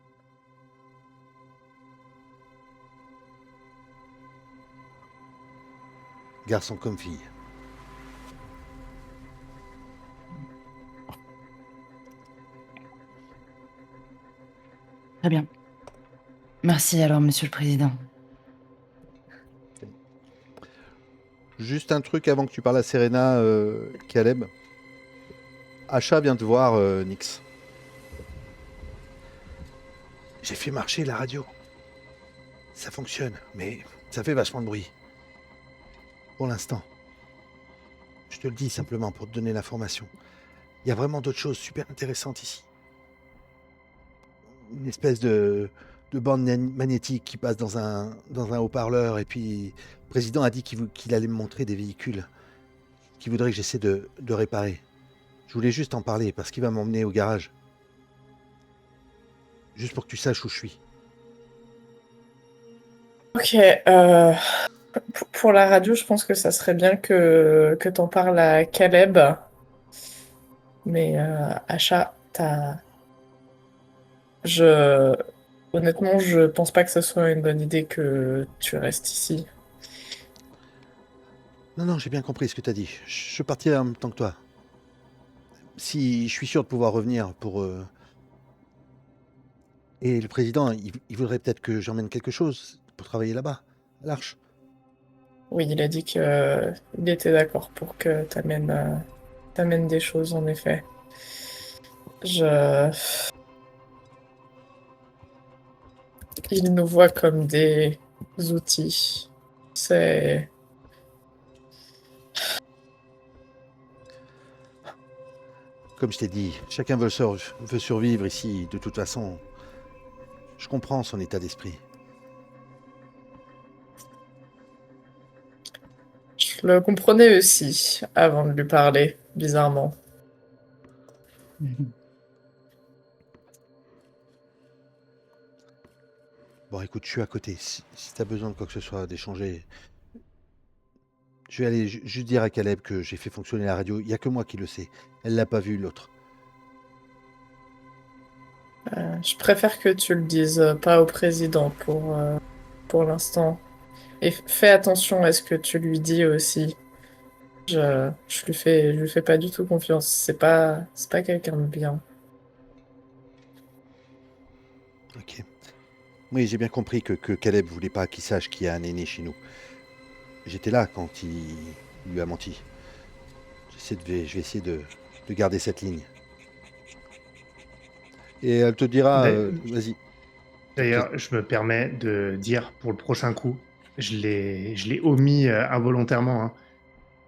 Garçon comme fille.
Très bien. Merci alors, Monsieur le Président.
Juste un truc avant que tu parles à Serena, Caleb. Asha vient te voir, Nyx. J'ai fait marcher la radio. Ça fonctionne, mais ça fait vachement de bruit. Pour l'instant. Je te le dis simplement pour te donner l'information. Il y a vraiment d'autres choses super intéressantes ici. Une espèce de bande magnétique qui passe dans un haut-parleur, et puis le président a dit qu'il allait me montrer des véhicules qu'il voudrait que j'essaie de réparer. Je voulais juste en parler parce qu'il va m'emmener au garage. Juste pour que tu saches où je suis.
Ok, pour la radio, je pense que ça serait bien que t'en parles à Caleb. Mais Asha, honnêtement, je pense pas que ce soit une bonne idée que tu restes ici.
Non, j'ai bien compris ce que tu as dit. Je partirai en même temps que toi. Si je suis sûr de pouvoir revenir pour... Et le président, il voudrait peut-être que j'emmène quelque chose pour travailler là-bas, à l'Arche.
Oui, il a dit qu'il était d'accord pour que t'amènes des choses, en effet. Il nous voit comme des outils. C'est...
Comme je t'ai dit, chacun veut survivre ici. De toute façon, je comprends son état d'esprit.
Je le comprenais aussi avant de lui parler, bizarrement.
Bon, écoute, je suis à côté. Si tu as besoin de quoi que ce soit, d'échanger, je vais aller juste dire à Caleb que j'ai fait fonctionner la radio. Il n'y a que moi qui le sais. Elle l'a pas vu, l'autre.
Je préfère que tu le dises pas au président pour l'instant. Et fais attention à ce que tu lui dis aussi. Je lui fais pas du tout confiance. C'est pas quelqu'un de bien.
Ok. Oui, j'ai bien compris que Caleb voulait pas qu'il sache qu'il y a un aîné chez nous. J'étais là quand il lui a menti. Je vais essayer de garder cette ligne. Et elle te dira, vas-y.
D'ailleurs, je me permets de dire pour le prochain coup, je l'ai omis involontairement. Hein.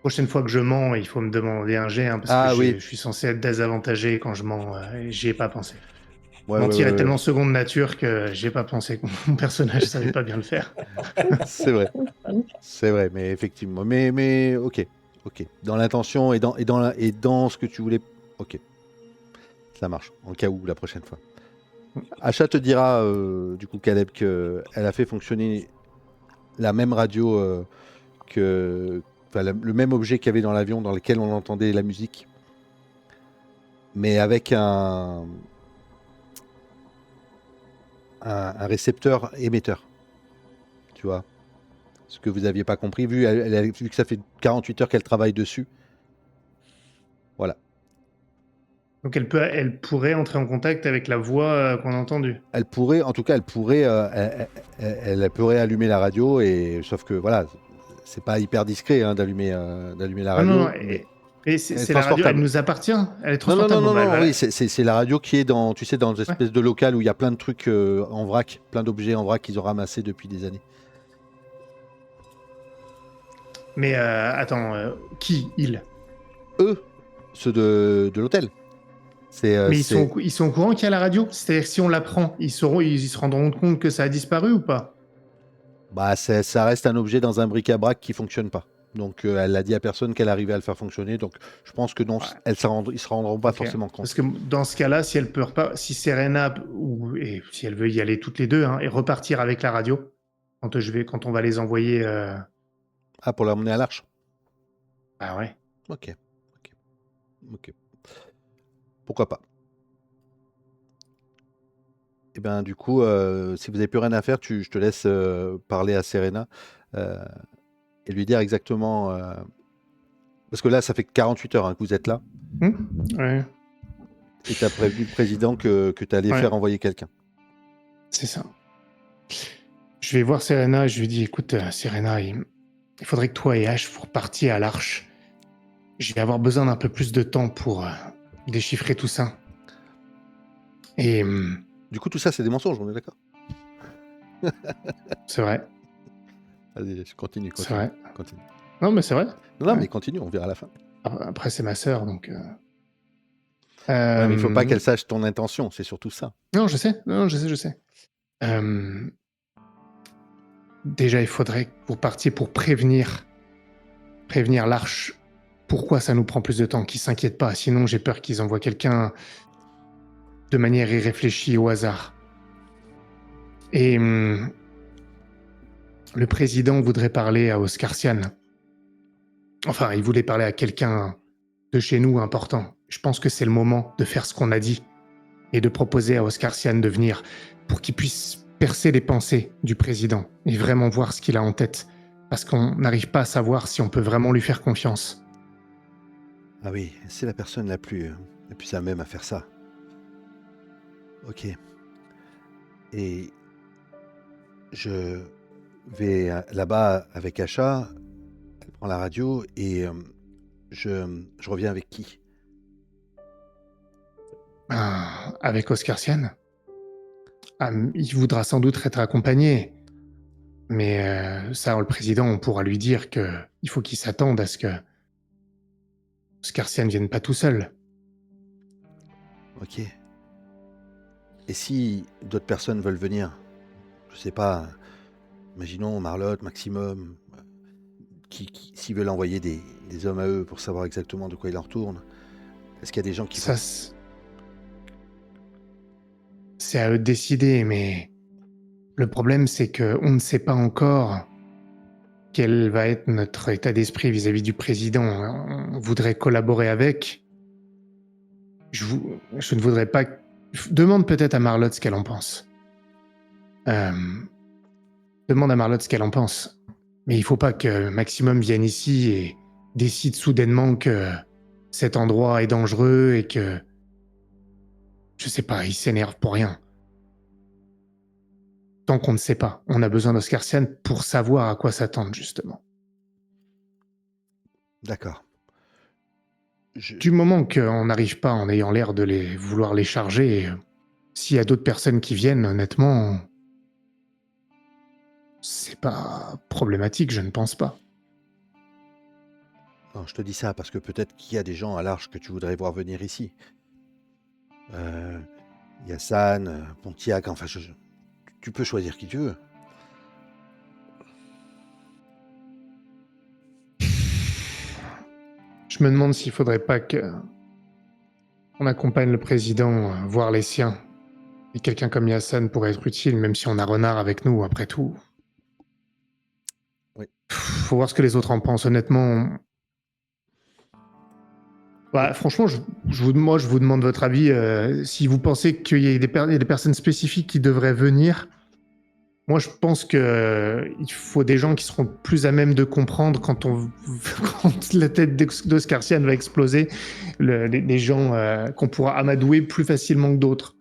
Prochaine fois que je mens, il faut me demander un jet, hein, parce que
Oui.
je suis censé être désavantagé quand je mens. J'y ai pas pensé.
Ouais,
Mentir
ouais,
est tellement seconde nature que j'ai pas pensé que mon personnage savait pas bien le faire.
C'est vrai. C'est vrai, mais effectivement. Mais ok. Dans l'intention et dans ce que tu voulais. Ok. Ça marche. En cas où, la prochaine fois. Asha te dira, du coup, Caleb, qu'elle a fait fonctionner la même radio le même objet qu'il y avait dans l'avion dans lequel on entendait la musique, mais avec un récepteur émetteur. Tu vois, ce que vous n'aviez pas compris, vu que ça fait 48 heures qu'elle travaille dessus. Voilà.
Donc elle pourrait entrer en contact avec la voix qu'on a entendue.
Elle pourrait, en tout cas, elle pourrait allumer la radio, sauf que voilà, c'est pas hyper discret hein, d'allumer la
Ah non,
radio,
non,
mais
et
elle est
c'est la radio, elle
transportable.
nous appartient, elle est
Non, non, non,
transportable.
non,
Bon, bah,
non,
voilà.
oui, c'est la radio qui est dans, tu sais, dans des espèces de local où il y a plein de trucs en vrac, plein d'objets en vrac qu'ils ont ramassés depuis des années.
Mais attends, qui il
Eux, ceux de l'hôtel.
Mais ils sont au courant qu'il y a la radio? C'est-à-dire que si on la prend, ils se rendront compte que ça a disparu ou pas?
Bah, ça reste un objet dans un bric-à-brac qui fonctionne pas. Donc, elle l'a dit à personne qu'elle arrivait à le faire fonctionner. Donc, je pense que non,
Ouais.
ils se rendront pas
Ok.
forcément compte.
Parce que dans ce cas-là, si elle peut si Serena et si elle veut y aller toutes les deux hein, et repartir avec la radio quand on va les envoyer.
Ah, pour l'emmener à l'Arche.
Ah ouais.
Ok. Pourquoi pas. Et ben du coup, si vous n'avez plus rien à faire, je te laisse parler à Serena et lui dire exactement. Parce que là, ça fait 48 heures hein, que vous êtes là.
Ouais,
Et tu as prévenu le président que tu allais
Ouais.
faire envoyer quelqu'un.
c'est ça. Je vais voir Serena, je lui dis écoute, Serena, il faudrait que toi et Ash vous repartiez à l'Arche. Je vais avoir besoin d'un peu plus de temps pour déchiffrer tout ça. Et
Du coup, tout ça, c'est des mensonges, on est d'accord?
c'est vrai,
Vas-y, continue.
c'est vrai.
Continue.
Non, mais c'est vrai.
Non,
Ouais.
mais continue, on verra à la fin.
Après, c'est ma sœur, donc.
Ouais, mais il faut pas qu'elle sache ton intention, c'est surtout ça.
Non, je sais. Non, je sais. Déjà, il faudrait que vous partiez pour prévenir l'Arche. Pourquoi ça nous prend plus de temps? Qu'ils s'inquiètent pas. Sinon, j'ai peur qu'ils envoient quelqu'un de manière irréfléchie au hasard. Et le président voudrait parler à Oscarsian. Enfin, il voulait parler à quelqu'un de chez nous important. Je pense que c'est le moment de faire ce qu'on a dit et de proposer à Oscarsian de venir pour qu'il puisse percer les pensées du président et vraiment voir ce qu'il a en tête. Parce qu'on n'arrive pas à savoir si on peut vraiment lui faire confiance.
Ah oui, c'est la personne la plus à même à faire ça. Ok. Et je vais là-bas avec Asha, elle prend la radio et je reviens avec qui?
Avec Oscarsian, il voudra sans doute être accompagné. Mais ça, le président, on pourra lui dire qu'il faut qu'il s'attende à ce que Oscarsian ne vienne pas tout seul.
Ok. Et si d'autres personnes veulent venir, je sais pas, imaginons Marlotte, Maximum, s'ils veulent envoyer des hommes à eux pour savoir exactement de quoi il en retourne, est-ce qu'il y a des gens qui...
Ça, c'est à eux de décider, mais le problème, c'est qu'on ne sait pas encore quel va être notre état d'esprit vis-à-vis du président. On voudrait collaborer avec. Je ne voudrais pas... Demande peut-être à Marlotte ce qu'elle en pense. Demande à Marlotte ce qu'elle en pense. Mais il faut pas que Maximum vienne ici et décide soudainement que cet endroit est dangereux et que... Je sais pas, il s'énerve pour rien. Tant qu'on ne sait pas, on a besoin d'Oscarsian pour savoir à quoi s'attendre, justement.
D'accord.
Du moment qu'on n'arrive pas en ayant l'air de vouloir les charger, s'il y a d'autres personnes qui viennent, honnêtement, c'est pas problématique, je ne pense pas.
Non, je te dis ça parce que peut-être qu'il y a des gens à l'Arche que tu voudrais voir venir ici. Il y a San, Pontiac, enfin, tu peux choisir qui tu veux.
Je me demande s'il faudrait pas on accompagne le président voir les siens. Et quelqu'un comme Yassan pourrait être utile, même si on a Renard avec nous, après tout.
Oui.
Faut voir ce que les autres en pensent, honnêtement. Bah, franchement, moi, je vous demande votre avis. Si vous pensez qu'il y a des personnes spécifiques qui devraient venir, Moi, je pense que il faut des gens qui seront plus à même de comprendre quand quand la tête d'Oscarsian va exploser, les gens qu'on pourra amadouer plus facilement que d'autres.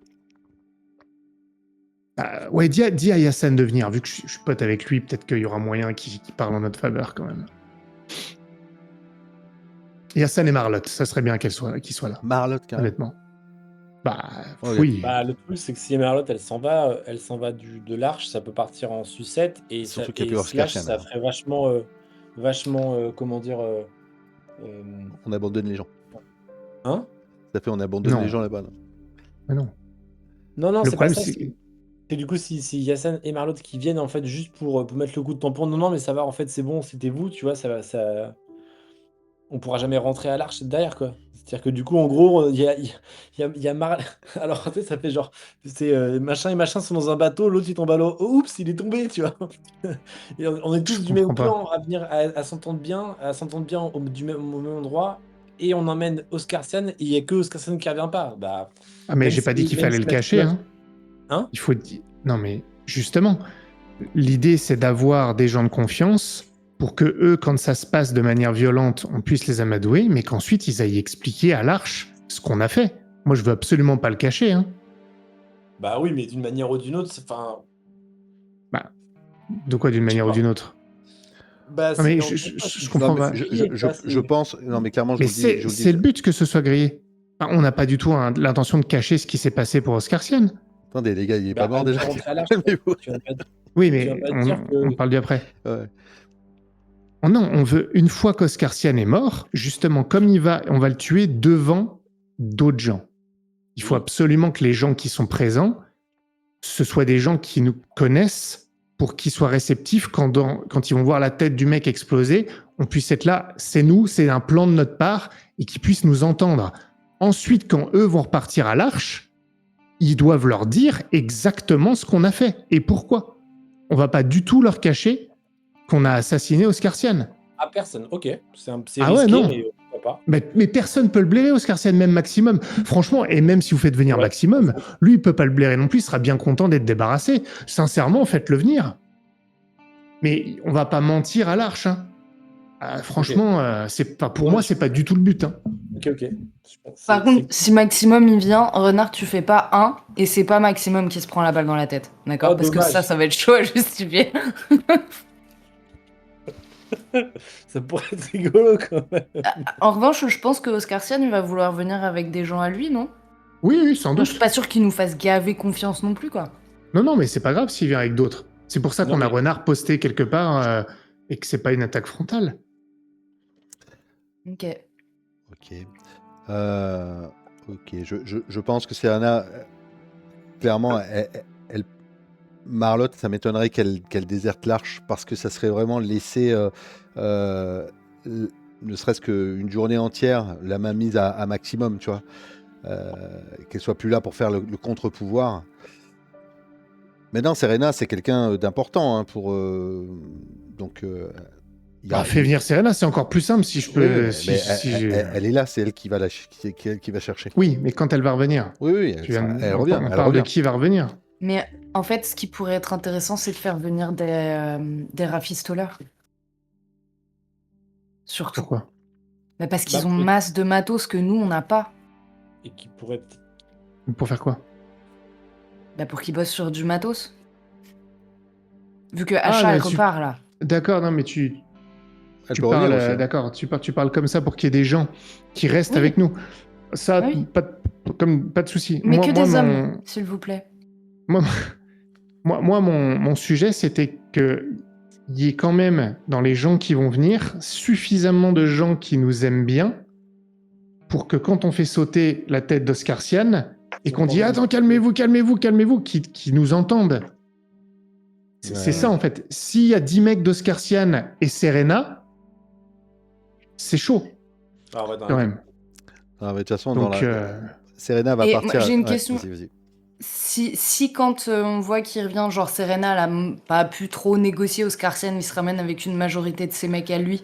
Ouais, dis à Yassan de venir, vu que je suis pote avec lui, peut-être qu'il y aura moyen qu'il parle en notre faveur quand même. Yassan et Marlotte, ça serait bien qu'ils soient là,
Marlotte, carrément.
honnêtement. Bah,
Oh,
oui.
Bah, le truc, c'est que si Merlotte, elle s'en va de l'arche, ça peut partir en sucette et
Surtout
ça,
qu'il y a plus
et Slash,
Oscarsian,
ça
alors.
ferait vachement, comment dire,
On abandonne les gens.
hein?
Ça fait on abandonne
Non.
les gens là-bas. non
Mais non.
Non,
Le
c'est pas
problème,
ça.
c'est
Et du coup, si Yassan et Marlotte qui viennent en fait juste pour mettre le coup de tampon, non, mais ça va, en fait, c'est bon, c'était vous, tu vois, on pourra jamais rentrer à l'arche derrière, quoi. C'est-à-dire que du coup, en gros, il y a Alors, tu sais, ça fait genre, c'est machin et machin sont dans un bateau, l'autre il tombe à l'eau, oh, oups, il est tombé, tu vois. Et on est
Je
tous du même
comprends pas.
plan à venir à s'entendre bien, au même endroit, et on emmène Oscarsian, et il y a que Oscarsian qui revient pas. Bah,
Ah, mais
même
j'ai pas dit
si,
qu'il
même
fallait
si
le cacher,
Maxime.
hein.
Hein?
Il faut dire. Non, mais justement, l'idée, c'est d'avoir des gens de confiance pour que eux, quand ça se passe de manière violente, on puisse les amadouer, mais qu'ensuite ils aillent expliquer à l'Arche ce qu'on a fait. Moi, je veux absolument pas le cacher, hein.
Bah oui, mais d'une manière ou d'une autre, enfin,
Bah, de quoi, d'une
je sais
manière ou
pas.
d'une autre?
Bah,
Non, mais
c'est
je
Non,
comprends
mais
pas.
je pense. Non, mais clairement, je
Mais
vous le dis. Je vous le
c'est
dis.
le but que ce soit grillé. Enfin, on n'a pas du tout l'intention de cacher ce qui s'est passé pour Oscarsian.
Attendez, les gars, il est pas
Bah,
mort
elle
déjà.
peut rentrer à l'arche.
Calmez-vous.
Tu vas pas,
Oui,
tu vas
mais
pas dire
on
que.
parle du après.
Ouais.
Oh non, on veut, une fois qu'Oscarsian est mort, justement, comme on va le tuer devant d'autres gens. Il faut
Oui.
absolument que les gens qui sont présents, ce soient des gens qui nous connaissent pour qu'ils soient réceptifs quand ils vont voir la tête du mec exploser, on puisse être là, c'est nous, c'est un plan de notre part, et qu'ils puissent nous entendre. Ensuite, quand eux vont repartir à l'arche, ils doivent leur dire exactement ce qu'on a fait et pourquoi. On va pas du tout leur cacher qu'on a assassiné Oscarsian.
À personne, ok. C'est
Ah ouais,
risqué,
non.
mais pourquoi pas.
Mais personne peut le blairer, Oscarsian, même Maximum. Franchement, et même si vous faites venir
Ouais.
Maximum, lui, il peut pas le blairer non plus, il sera bien content d'être débarrassé. Sincèrement, faites-le venir. Mais on va pas mentir à l'arche, hein. Franchement, c'est pas, pour
Ouais,
moi, c'est pas du tout le but, hein.
Ok.
Par contre, si Maximum il vient, Renard, tu fais pas un, et c'est pas Maximum qui se prend la balle dans la tête. D'accord?
Oh,
Parce que
dommage.
ça va être chaud à justifier.
Ça pourrait être rigolo quand même.
En revanche, je pense que Oscarsian il va vouloir venir avec des gens à lui, non?
Oui, sans
Je
doute.
suis pas sûr qu'il nous fasse gaver confiance non plus, quoi.
Non, mais c'est pas grave s'il vient avec d'autres. C'est pour ça
Non,
qu'on a
mais-
Renard posté quelque part et que c'est pas une attaque frontale.
Ok.
Ok. Ok. Je pense que Serena, clairement, Marlotte, ça m'étonnerait qu'elle déserte l'arche parce que ça serait vraiment laisser, ne serait-ce qu'une journée entière, la main mise à maximum, tu vois. Qu'elle soit plus là pour faire le contre-pouvoir. Maintenant, Serena, c'est quelqu'un d'important hein, pour. Donc.
Fais venir Serena, c'est encore plus simple si je peux.
Oui, mais elle est là, c'est elle qui va chercher.
Oui, mais quand elle va revenir.
Oui, elle revient.
On
elle
parle de
revient.
qui va revenir.
Mais en fait, ce qui pourrait être intéressant, c'est de faire venir des rafistoleurs. Surtout.
Pourquoi?
Mais parce qu'ils
Bah,
ont masse de matos que nous, on n'a pas.
Et qui pourrait.
Pour faire quoi?
Bah pour qu'ils bossent sur du matos. Vu que
Ah,
Achat,
mais
elle repart, là.
D'accord, non, mais tu
Elle peut revenir
parles.
aussi, hein.
D'accord, tu parles comme ça pour qu'il y ait des gens qui restent
Oui.
avec nous. Ça,
Oui.
pas de souci.
Mais
Moi,
que
moi,
des
mon-
hommes, s'il vous plaît.
Moi, mon sujet, c'était qu'il y ait quand même, dans les gens qui vont venir, suffisamment de gens qui nous aiment bien pour que quand on fait sauter la tête d'Oscarsian et qu'on dit « Attends, calmez-vous, qui nous entendent. » C'est
Ouais.
ça, en fait. S'il y a 10 mecs d'Oscarsian et Serena, c'est chaud,
Ah, ouais, dans
quand
la-
même.
Ah, mais de toute façon,
Donc,
Serena va
Et
partir.
moi, j'ai une
Ouais,
question.
vas-y.
Si quand on voit qu'il revient, genre Serena, elle a pas pu trop négocier, Oscarsian, il se ramène avec une majorité de ses mecs à lui.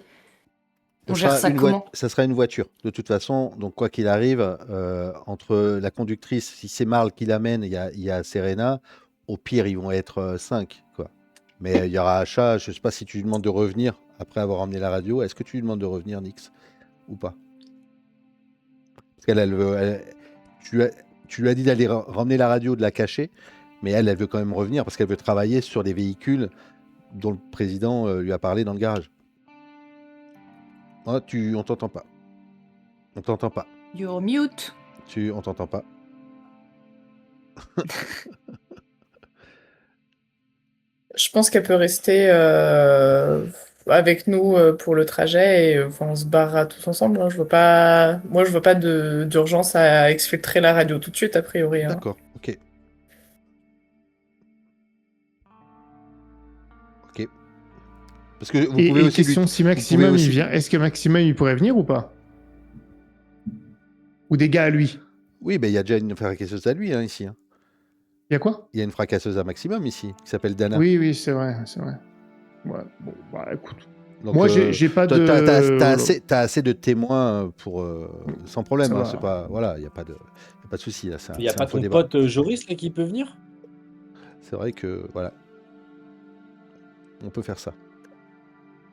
On gère ça comment?
Ça sera une voiture, de toute façon. Donc, quoi qu'il arrive, entre la conductrice, si c'est Marle qui l'amène, il y a Serena. Au pire, ils vont être 5, quoi. Mais il y aura Achat, je sais pas si tu lui demandes de revenir après avoir emmené la radio. Est-ce que tu lui demandes de revenir, Nix, ou pas? Parce qu'elle, tu lui as dit d'aller ramener la radio, de la cacher, mais elle veut quand même revenir parce qu'elle veut travailler sur les véhicules dont le président lui a parlé dans le garage. Oh, on t'entend pas. On t'entend pas.
You're mute.
On t'entend pas.
Je pense qu'elle peut rester avec nous pour le trajet et on se barrera tous ensemble. Hein. Je vois pas d'urgence à exfiltrer la radio tout de suite, a priori. Hein.
D'accord, ok. Ok. Parce que vous pouvez
Et
aussi
question, si
vous
Maximum
pouvez aussi-
il vient, est-ce que Maximum il pourrait venir ou pas? Ou des gars à lui?
Oui, il y a déjà une fracasseuse à lui, hein, ici. Hein.
Il y a quoi?
Il y a une fracasseuse à Maximum ici, qui s'appelle Dana.
Oui, c'est vrai, c'est vrai. Ouais, bon, bah écoute.
Donc,
Moi, j'ai pas de.
T'as assez de témoins pour sans problème.
Ça
Hein,
va.
c'est pas, voilà, il y a pas de souci là.
Il n'y a
c'est
pas
un faux
ton
débat.
pote Joris là, qui peut venir?
C'est vrai que voilà, on peut faire ça.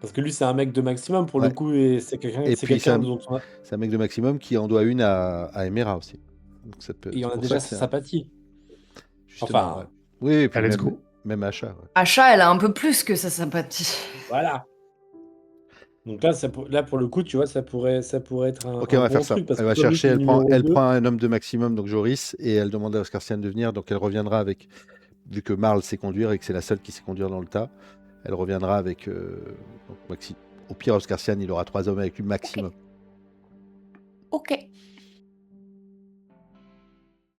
Parce que lui, c'est un mec de Maximum pour
Ouais.
le coup, et c'est quelqu'un
Et puis, c'est un-
dont on a...
C'est un mec de Maximum qui en doit une à Emera aussi. Donc, ça peut,
Et on
c'est
a
pour
déjà
ça
sa
que c'est
sympathie.
justement,
Enfin,
ouais. Oui, et puis
let's
même,
go.
même Achat. Ouais.
Achat, elle a un peu plus que sa sympathie.
voilà. Donc là, là, pour le coup, tu vois, ça pourrait être
Ok,
un
on va
bon
faire ça.
truc. Parce
Elle
que
va
comme lui,
chercher,
c'est le numéro
elle
2,
prend un homme de Maximum, donc Joris, et elle demande à Oscarciane de venir. Donc elle reviendra avec, vu que Marle sait conduire et que c'est la seule qui sait conduire dans le tas, elle reviendra avec donc Au pire, Oscarciane, il aura 3 hommes avec lui maximum.
Ok.